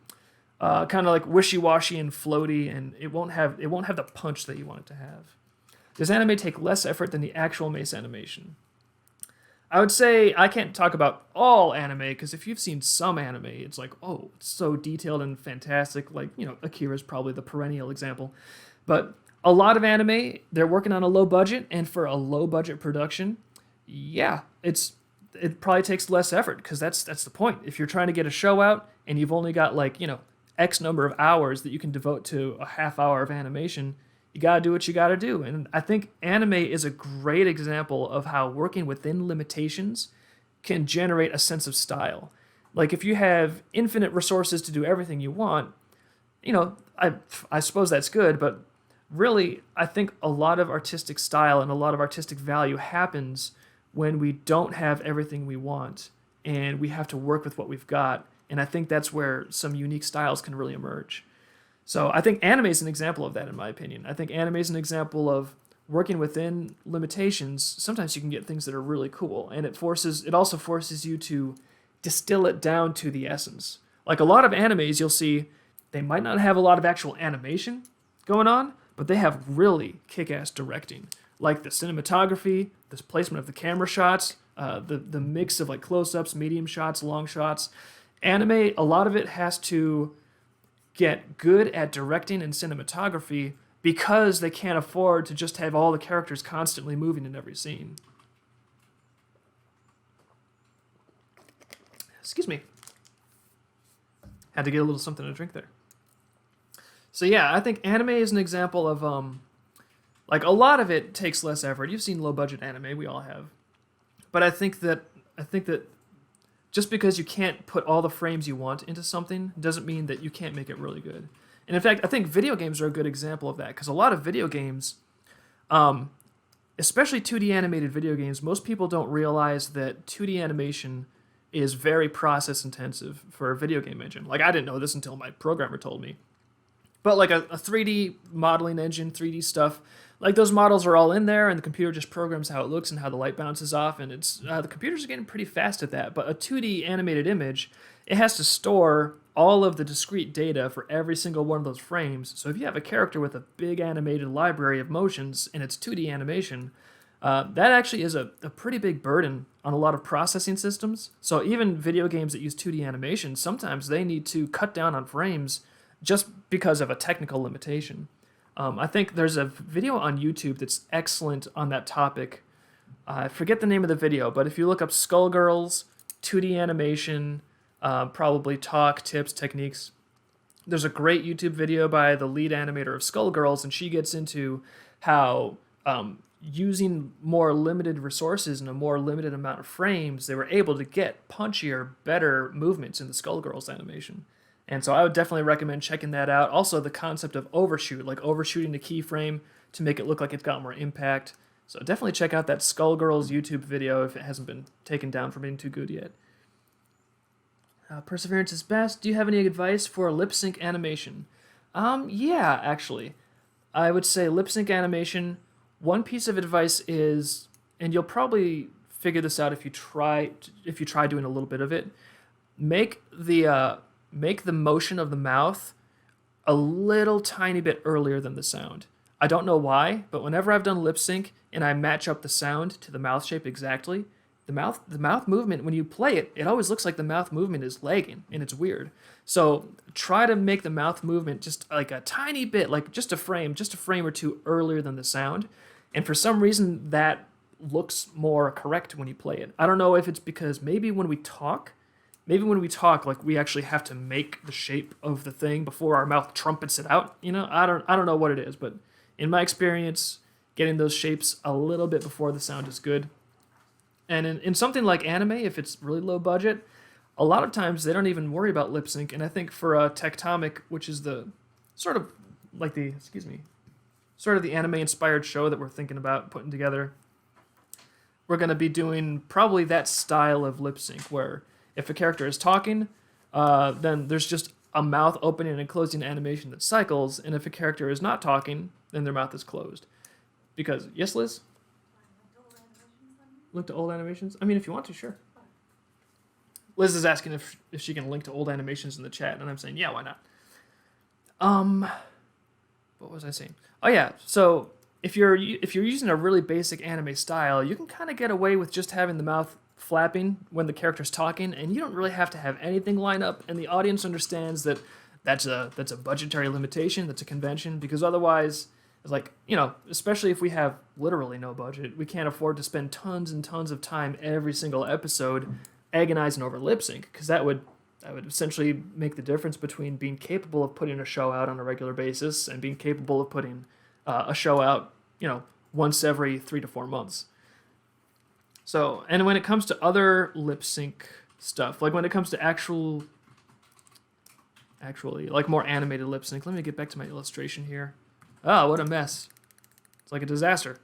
kind of like wishy-washy and floaty, and it won't have the punch that you want it to have. Does anime take less effort than the actual Mace animation? I would say I can't talk about all anime, because if you've seen some anime, it's like, oh, it's so detailed and fantastic. Like, Akira's probably the perennial example. But a lot of anime, they're working on a low budget, and for a low budget production, yeah, it probably takes less effort, because that's the point. If you're trying to get a show out and you've only got X number of hours that you can devote to a half hour of animation, you gotta do what you gotta do. And I think anime is a great example of how working within limitations can generate a sense of style. Like if you have infinite resources to do everything you want, I suppose that's good, but really, I think a lot of artistic style and a lot of artistic value happens when we don't have everything we want and we have to work with what we've got. And I think that's where some unique styles can really emerge. So I think anime is an example of that, in my opinion. I think anime is an example of working within limitations. Sometimes you can get things that are really cool, and it also forces you to distill it down to the essence. Like a lot of animes, you'll see they might not have a lot of actual animation going on, but they have really kick-ass directing. Like the cinematography, the placement of the camera shots, the mix of like close-ups, medium shots, long shots. Anime, a lot of it has to get good at directing and cinematography because they can't afford to just have all the characters constantly moving in every scene. Excuse me. Had to get a little something to drink there. So yeah, I think anime is an example of a lot of it takes less effort. You've seen low budget anime, we all have. But I think that just because you can't put all the frames you want into something doesn't mean that you can't make it really good. And in fact, I think video games are a good example of that, because a lot of video games, especially 2D animated video games, most people don't realize that 2D animation is very process intensive for a video game engine. Like, I didn't know this until my programmer told me. But like a 3D modeling engine, 3D stuff, like those models are all in there, and the computer just programs how it looks and how the light bounces off, and it's the computers are getting pretty fast at that. But a 2D animated image, it has to store all of the discrete data for every single one of those frames. So if you have a character with a big animated library of motions and it's 2D animation, That actually is a pretty big burden on a lot of processing systems. So even video games that use 2D animation, sometimes they need to cut down on frames just because of a technical limitation. I think there's a video on YouTube that's excellent on that topic. I forget the name of the video, but if you look up Skullgirls, 2D animation, probably talk, tips, techniques, there's a great YouTube video by the lead animator of Skullgirls, and she gets into how using more limited resources and a more limited amount of frames, they were able to get punchier, better movements in the Skullgirls animation. And so I would definitely recommend checking that out. Also, the concept of overshoot, like overshooting the keyframe to make it look like it's got more impact. So definitely check out that Skullgirls YouTube video if it hasn't been taken down for being too good yet. Perseverance is best. Do you have any advice for lip sync animation? Yeah, actually. I would say lip sync animation, one piece of advice is, and you'll probably figure this out if you try doing a little bit of it, make the motion of the mouth a little tiny bit earlier than the sound. I don't know why, but whenever I've done lip sync and I match up the sound to the mouth shape exactly, the mouth movement, when you play it, it always looks like the mouth movement is lagging, and it's weird. So try to make the mouth movement just like a tiny bit, like just a frame or two earlier than the sound. And for some reason, that looks more correct when you play it. I don't know if it's because maybe when we talk, like we actually have to make the shape of the thing before our mouth trumpets it out. You know, I don't know what it is, but in my experience, getting those shapes a little bit before the sound is good. And in something like anime, if it's really low budget, a lot of times they don't even worry about lip sync. And I think for Tectomic, which is the sort of the anime inspired show that we're thinking about putting together, we're going to be doing probably that style of lip sync where if a character is talking, then there's just a mouth opening and closing animation that cycles. And if a character is not talking, then their mouth is closed. Because, yes, Liz? Link to old animations? I mean, if you want to, sure. Liz is asking if she can link to old animations in the chat, and I'm saying, yeah, why not? What was I saying? Oh yeah, so if you're using a really basic anime style, you can kind of get away with just having the mouth flapping when the character's talking, and you don't really have to have anything line up, and the audience understands that that's a budgetary limitation, that's a convention, because otherwise, it's like, you know, especially if we have literally no budget, we can't afford to spend tons and tons of time every single episode agonizing over lip sync, because that would essentially make the difference between being capable of putting a show out on a regular basis and being capable of putting a show out, you know, once every 3 to 4 months. So, and when it comes to other lip sync stuff, like when it comes to actually like more animated lip sync, let me get back to my illustration here. Oh, what a mess. It's like a disaster.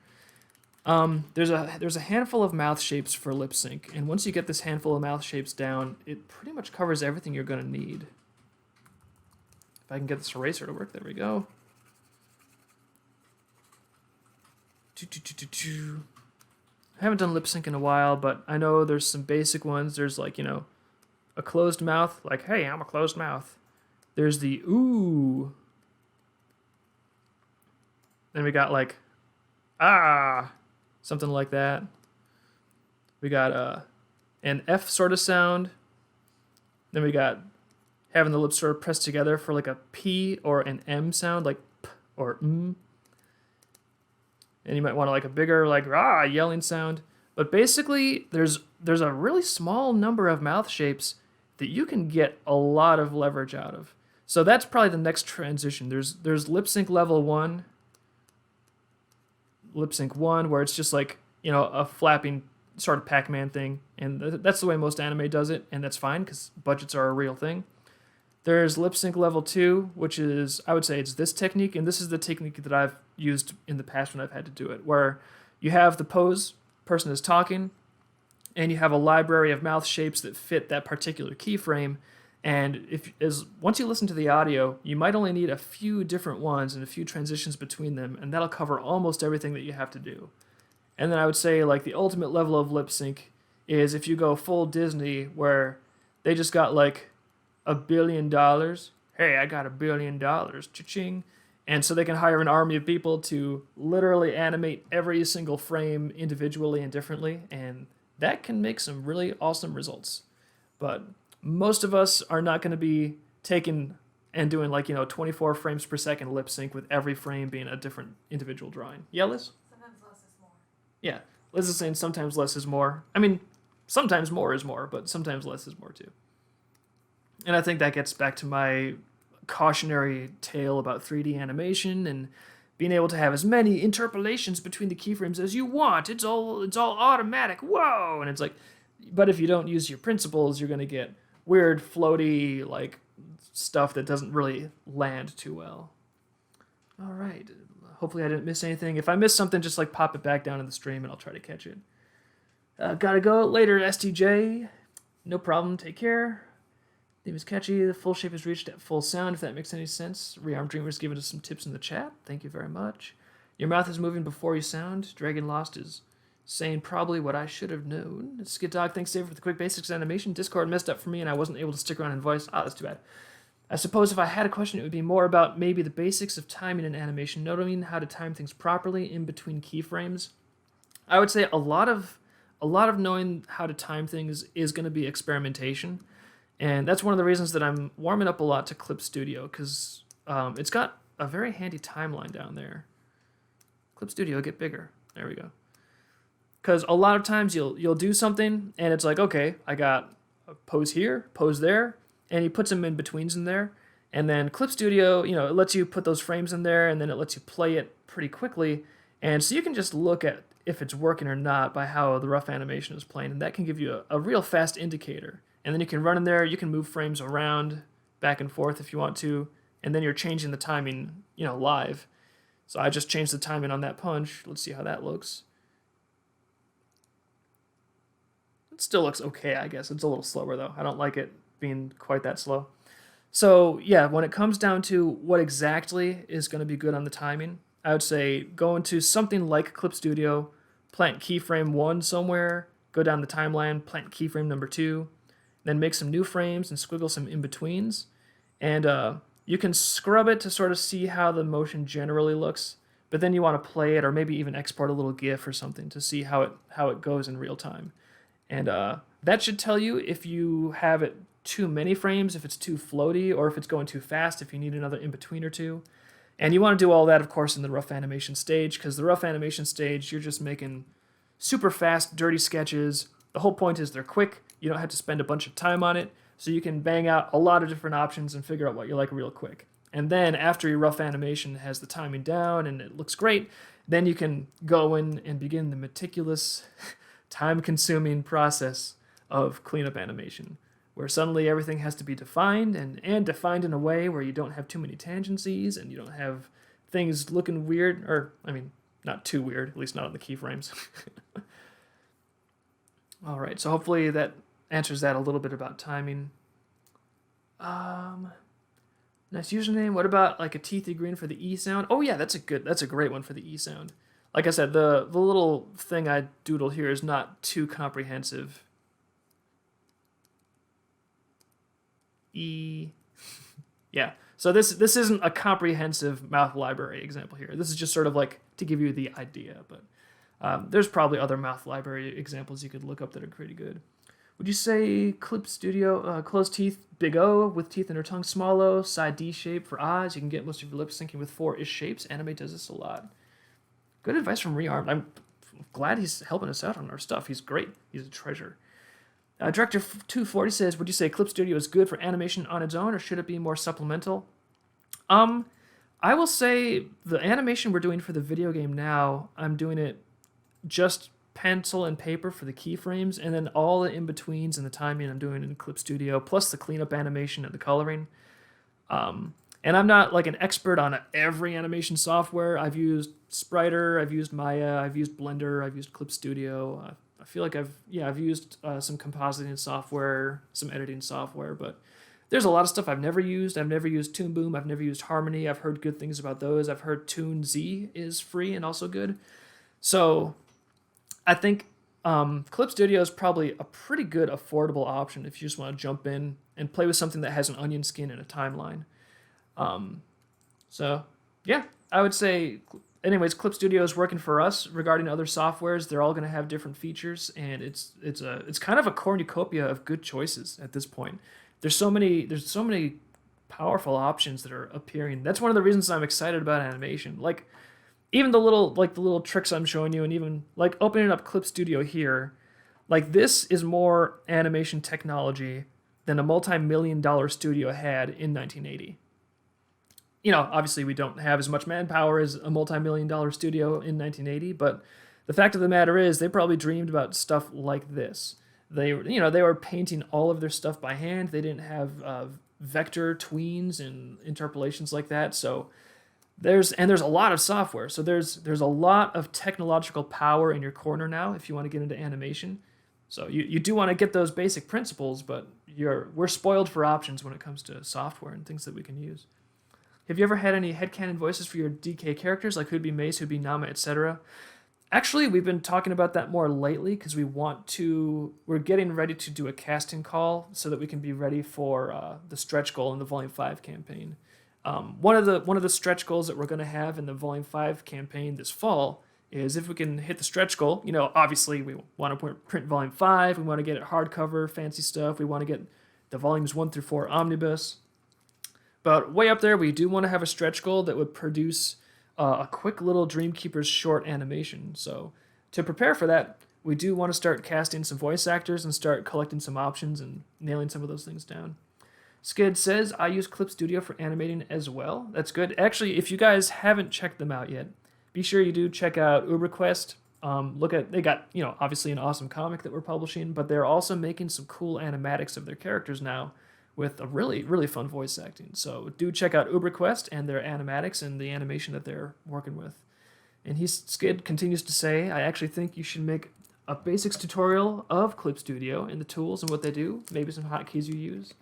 There's a handful of mouth shapes for lip sync, and once you get this handful of mouth shapes down, it pretty much covers everything you're going to need. If I can get this eraser to work, there we go. I haven't done lip sync in a while, but I know there's some basic ones. There's like, you know, a closed mouth, like, hey, I'm a closed mouth. There's the ooh. Then we got like, ah, something like that. We got an F sort of sound. Then we got having the lips sort of pressed together for like a P or an M sound, like P or M. And you might want to like a bigger, like, ah, yelling sound. But basically, there's a really small number of mouth shapes that you can get a lot of leverage out of. So that's probably the next transition. There's lip sync level 1. Lip sync 1, where it's just like, you know, a flapping sort of Pac-Man thing, and that's the way most anime does it, and that's fine because budgets are a real thing. There's lip sync level 2, which is, I would say it's this technique, and this is the technique that I've used in the past when I've had to do it, where you have the pose, person is talking, and you have a library of mouth shapes that fit that particular keyframe. And once you listen to the audio, you might only need a few different ones and a few transitions between them, and that'll cover almost everything that you have to do. And then I would say like the ultimate level of lip sync is if you go full Disney, where they just got like $1 billion. Hey, I got $1 billion, cha-ching. And so they can hire an army of people to literally animate every single frame individually and differently, and that can make some really awesome results. But most of us are not going to be taking and doing like, 24 frames per second lip sync with every frame being a different individual drawing. Yeah, Liz? Sometimes less is more. Yeah. Liz is saying sometimes less is more. I mean, sometimes more is more, but sometimes less is more too. And I think that gets back to my cautionary tale about 3D animation and being able to have as many interpolations between the keyframes as you want. It's all automatic. Whoa! And it's like, but if you don't use your principles, you're gonna get weird, floaty, like stuff that doesn't really land too well. All right. Hopefully I didn't miss anything. If I missed something, just like pop it back down in the stream and I'll try to catch it. Gotta go later, STJ. No problem. Take care. Theme is catchy. The full shape is reached at full sound, if that makes any sense. Rearm Dreamer's giving us some tips in the chat. Thank you very much. Your mouth is moving before you sound. Dragon Lost is saying probably what I should have known. Skid Dog, thanks Dave for the quick basics animation. Discord messed up for me and I wasn't able to stick around in voice. That's too bad. I suppose if I had a question, it would be more about maybe the basics of timing and animation, knowing how to time things properly in between keyframes. I would say a lot of knowing how to time things is going to be experimentation. And that's one of the reasons that I'm warming up a lot to Clip Studio, because it's got a very handy timeline down there. Clip Studio, get bigger. There we go. Because a lot of times you'll do something, and it's like, okay, I got a pose here, pose there, and he puts them in betweens in there. And then Clip Studio, it lets you put those frames in there, and then it lets you play it pretty quickly. And so you can just look at if it's working or not by how the rough animation is playing, and that can give you a real fast indicator. And then you can run in there, you can move frames around, back and forth if you want to, and then you're changing the timing, live. So I just changed the timing on that punch. Let's see how that looks. It still looks okay, I guess. It's a little slower, though. I don't like it being quite that slow. So, yeah, when it comes down to what exactly is going to be good on the timing, I would say go into something like Clip Studio, plant keyframe 1 somewhere, go down the timeline, plant keyframe number 2, then make some new frames and squiggle some in-betweens. And you can scrub it to sort of see how the motion generally looks, but then you want to play it or maybe even export a little GIF or something to see how it goes in real time. And that should tell you if you have it too many frames, if it's too floaty, or if it's going too fast, if you need another in-between or two. And you want to do all that, of course, in the rough animation stage, because the rough animation stage, you're just making super fast, dirty sketches. The whole point is they're quick. You don't have to spend a bunch of time on it, so you can bang out a lot of different options and figure out what you like real quick. And then after your rough animation has the timing down and it looks great, then you can go in and begin the meticulous, time-consuming process of cleanup animation, where suddenly everything has to be defined and defined in a way where you don't have too many tangencies and you don't have things looking weird, or, not too weird, at least not on the keyframes. All right, so hopefully that answers that a little bit about timing. Nice username. What about like a teethy green for the E sound? Oh yeah, that's a great one for the E sound. Like I said, the little thing I doodled here is not too comprehensive. E. Yeah. So this isn't a comprehensive mouth library example here. This is just sort of like to give you the idea, but there's probably other mouth library examples you could look up that are pretty good. Would you say Clip Studio, closed teeth, big O, with teeth in her tongue, small O, side D shape for eyes? You can get most of your lip syncing with 4-ish shapes. Anime does this a lot. Good advice from Rearmed. I'm glad he's helping us out on our stuff. He's great. He's a treasure. Director 240 says, would you say Clip Studio is good for animation on its own, or should it be more supplemental? I will say the animation we're doing for the video game now, I'm doing it just pencil and paper for the keyframes, and then all the in-betweens and the timing I'm doing in Clip Studio, plus the cleanup animation and the coloring. And I'm not like an expert on every animation software. I've used Spriter, I've used Maya, I've used Blender, I've used Clip Studio. I feel like I've used some compositing software, some editing software, but there's a lot of stuff I've never used. I've never used Toon Boom. I've never used Harmony. I've heard good things about those. I've heard Toon Z is free and also good. So I think Clip Studio is probably a pretty good affordable option if you just want to jump in and play with something that has an onion skin and a timeline. So Yeah, I would say. Anyways, Clip Studio is working for us. Regarding other softwares, they're all going to have different features, and it's kind of a cornucopia of good choices at this point. There's so many powerful options that are appearing. That's one of the reasons I'm excited about animation. Like even the little tricks I'm showing you, and even like opening up Clip Studio here, like this is more animation technology than a multi-million-dollar studio had in 1980. Obviously we don't have as much manpower as a multi-million-dollar studio in 1980, but the fact of the matter is they probably dreamed about stuff like this. They were painting all of their stuff by hand. They didn't have vector tweens and interpolations like that. So there's a lot of software. So there's a lot of technological power in your corner now if you want to get into animation. So you do want to get those basic principles, but we're spoiled for options when it comes to software and things that we can use. Have you ever had any headcanon voices for your DK characters, like who'd be Mace, who'd be Nama, etc.? Actually, we've been talking about that more lately because we're getting ready to do a casting call so that we can be ready for the stretch goal in the Volume 5 campaign. One of the stretch goals that we're going to have in the Volume 5 campaign this fall is if we can hit the stretch goal. Obviously we want to print Volume 5, we want to get it hardcover, fancy stuff, we want to get the Volumes 1 through 4 omnibus. But way up there, we do want to have a stretch goal that would produce a quick little Dreamkeeper's short animation. So to prepare for that, we do want to start casting some voice actors and start collecting some options and nailing some of those things down. Skid says, I use Clip Studio for animating as well. That's good. Actually, if you guys haven't checked them out yet, be sure you do check out UberQuest. They got, obviously an awesome comic that we're publishing, but they're also making some cool animatics of their characters now with a really, really fun voice acting. So do check out UberQuest and their animatics and the animation that they're working with. And Skid continues to say, I actually think you should make a basics tutorial of Clip Studio and the tools and what they do, maybe some hotkeys you use.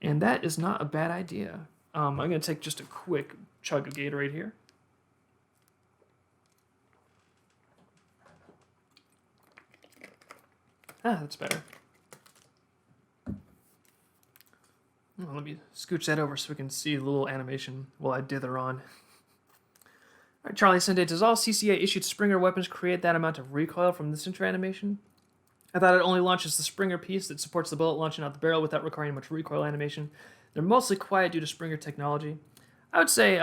And that is not a bad idea. I'm going to take just a quick chug of Gatorade here. That's better. Let me scooch that over so we can see a little animation while I dither on. All right, Charlie Sunday, does all CCA-issued Springer weapons create that amount of recoil from the center animation? I thought it only launches the Springer piece that supports the bullet launching out the barrel without requiring much recoil animation. They're mostly quiet due to Springer technology. I would say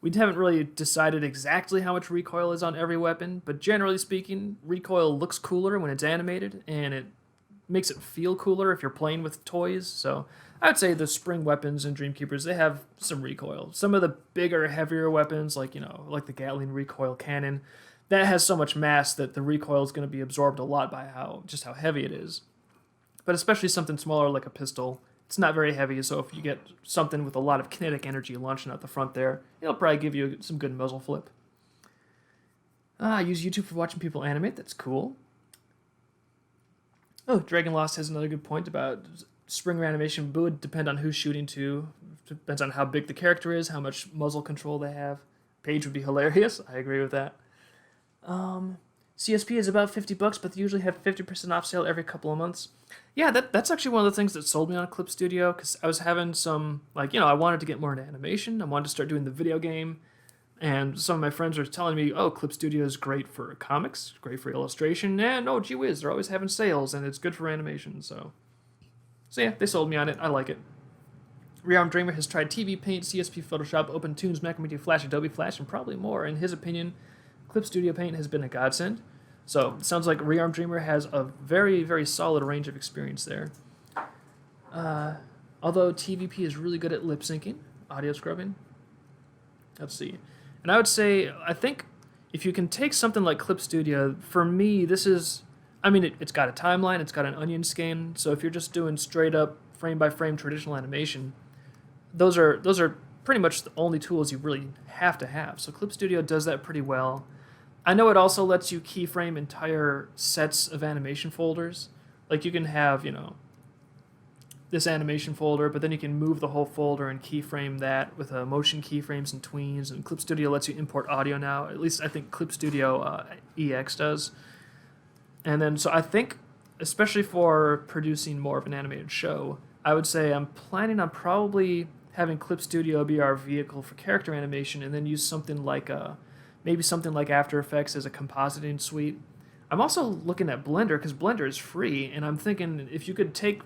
we haven't really decided exactly how much recoil is on every weapon, but generally speaking, recoil looks cooler when it's animated, and it makes it feel cooler if you're playing with toys. So I would say the spring weapons and Dreamkeepers, they have some recoil. Some of the bigger, heavier weapons, like the Gatling recoil cannon, that has so much mass that the recoil is going to be absorbed a lot by how heavy it is. But especially something smaller like a pistol, it's not very heavy, so if you get something with a lot of kinetic energy launching out the front there, it'll probably give you some good muzzle flip. I use YouTube for watching people animate, that's cool. Oh, Dragon Lost has another good point about Springer animation would depend on who's shooting to. Depends on how big the character is, how much muzzle control they have. Page would be hilarious. I agree with that. CSP is about $50, but they usually have 50% off sale every couple of months. Yeah, that's actually one of the things that sold me on Clip Studio, because I was having some, I wanted to get more into animation. I wanted to start doing the video game. And some of my friends were telling me, oh, Clip Studio is great for comics, great for illustration, and oh, gee whiz, they're always having sales, and it's good for animation, so yeah, they sold me on it. I like it. Rearm Dreamer has tried TV Paint, CSP Photoshop, OpenTunes, Macromedia Flash, Adobe Flash, and probably more. In his opinion, Clip Studio Paint has been a godsend. So it sounds like Rearm Dreamer has a very, very solid range of experience there. Although TVP is really good at lip syncing, audio scrubbing. Let's see. And I would say, I think if you can take something like Clip Studio, for me, this is, it's got a timeline, it's got an onion scan, so if you're just doing straight up frame-by-frame traditional animation, those are pretty much the only tools you really have to have. So Clip Studio does that pretty well. I know it also lets you keyframe entire sets of animation folders. Like you can have, this animation folder, but then you can move the whole folder and keyframe that with motion keyframes and tweens. And Clip Studio lets you import audio now. At least I think Clip Studio EX does. And then, so I think, especially for producing more of an animated show, I would say I'm planning on probably having Clip Studio be our vehicle for character animation, and then use something like maybe something like After Effects as a compositing suite. I'm also looking at Blender because Blender is free, and I'm thinking if you could take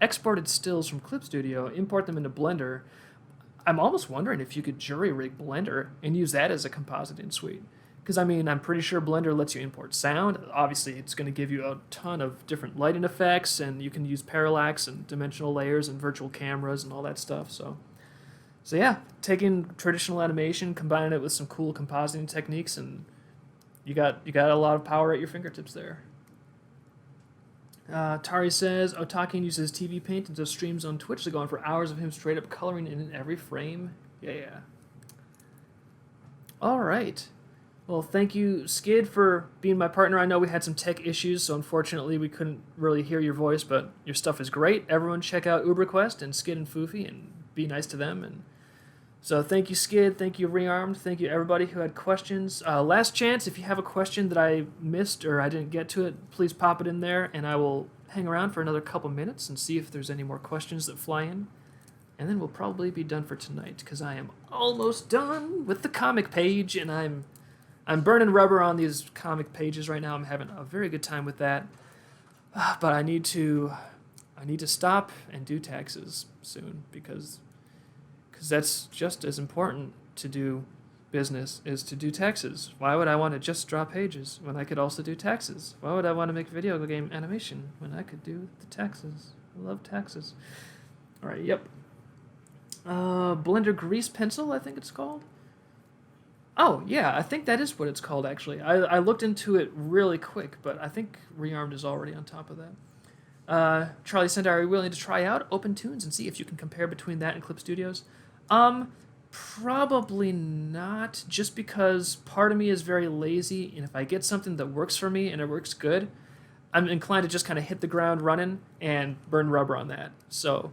exported stills from Clip Studio, import them into Blender. I'm almost wondering if you could jury rig Blender and use that as a compositing suite. Because, I mean, I'm pretty sure Blender lets you import sound. Obviously, it's going to give you a ton of different lighting effects, and you can use parallax and dimensional layers and virtual cameras and all that stuff. So yeah, taking traditional animation, combining it with some cool compositing techniques, and you got a lot of power at your fingertips there. Tari says, Otakin uses TV Paint and does streams on Twitch that go on for hours of him straight up coloring in every frame. Yeah. All right. Well, thank you, Skid, for being my partner. I know we had some tech issues, so unfortunately we couldn't really hear your voice, but your stuff is great. Everyone check out UberQuest and Skid and Foofy and be nice to them. And so thank you, Skid. Thank you, Rearmed. Thank you, everybody who had questions. Last chance, if you have a question that I missed or I didn't get to it, please pop it in there, and I will hang around for another couple minutes and see if there's any more questions that fly in. And then we'll probably be done for tonight, because I am almost done with the comic page, and I'm burning rubber on these comic pages right now. I'm having a very good time with that. But I need to stop and do taxes soon, because that's just as important to do business is to do taxes. Why would I want to just draw pages when I could also do taxes? Why would I want to make video game animation when I could do the taxes? I love taxes. All right, yep. Blender Grease Pencil, I think it's called. Oh, yeah, I think that is what it's called, actually. I looked into it really quick, but I think Rearmed is already on top of that. Charlie Sender, are you willing to try out OpenTunes and see if you can compare between that and Clip Studios? Probably not, just because part of me is very lazy, and if I get something that works for me and it works good, I'm inclined to just kind of hit the ground running and burn rubber on that. So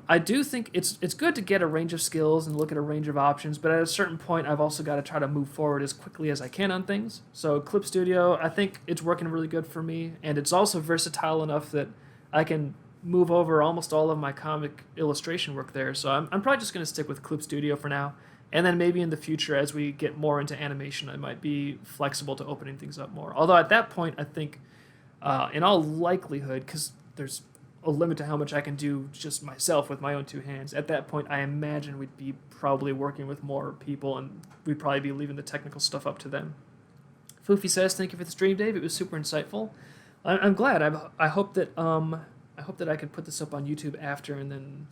I do think it's good to get a range of skills and look at a range of options, but at a certain point, I've also got to try to move forward as quickly as I can on things. So Clip Studio, I think it's working really good for me, and it's also versatile enough that I can move over almost all of my comic illustration work there. So I'm probably just going to stick with Clip Studio for now, and then maybe in the future, as we get more into animation, I might be flexible to opening things up more. Although at that point, I think, in all likelihood, because there's a limit to how much I can do just myself with my own two hands. At that point, I imagine we'd be probably working with more people, and we'd probably be leaving the technical stuff up to them. Foofy says, "Thank you for the stream, Dave. It was super insightful. I'm glad. I hope that I can put this up on YouTube after, and then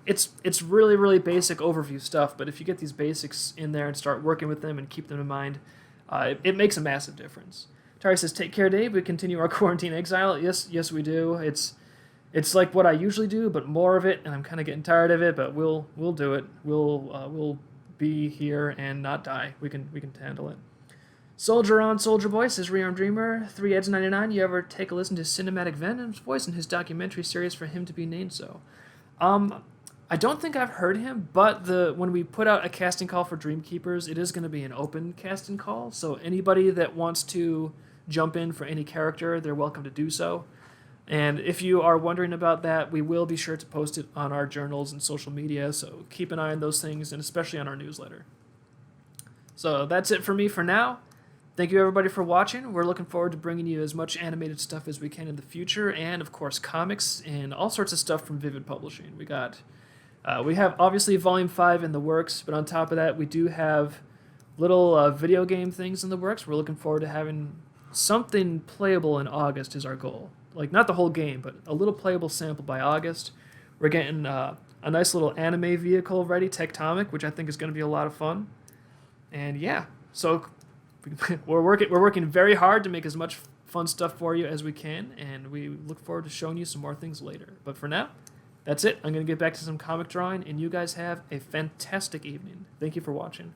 it's really really basic overview stuff. But if you get these basics in there and start working with them and keep them in mind, it makes a massive difference." Tari says, "Take care, Dave. We continue our quarantine exile." Yes, we do. It's like what I usually do, but more of it, and I'm kind of getting tired of it. But we'll do it. We'll be here and not die. We can handle it. Soldier on Soldier Boy says, Rearm Dreamer, 3eds99. You ever take a listen to Cinematic Venom's voice in his documentary series For Him to Be Named So? I don't think I've heard him, but when we put out a casting call for Dreamkeepers, it is going to be an open casting call. So anybody that wants to jump in for any character, they're welcome to do so. And if you are wondering about that, we will be sure to post it on our journals and social media, so keep an eye on those things, and especially on our newsletter. So that's it for me for now. Thank you, everybody, for watching. We're looking forward to bringing you as much animated stuff as we can in the future, and, of course, comics and all sorts of stuff from Vivid Publishing. We have, obviously, Volume 5 in the works, but on top of that, we do have little video game things in the works. We're looking forward to having something playable in August is our goal. Like, not the whole game, but a little playable sample by August. We're getting a nice little anime vehicle ready, Tectomic, which I think is going to be a lot of fun. And yeah, so we're working very hard to make as much fun stuff for you as we can, and we look forward to showing you some more things later. But for now, that's it. I'm going to get back to some comic drawing, and you guys have a fantastic evening. Thank you for watching.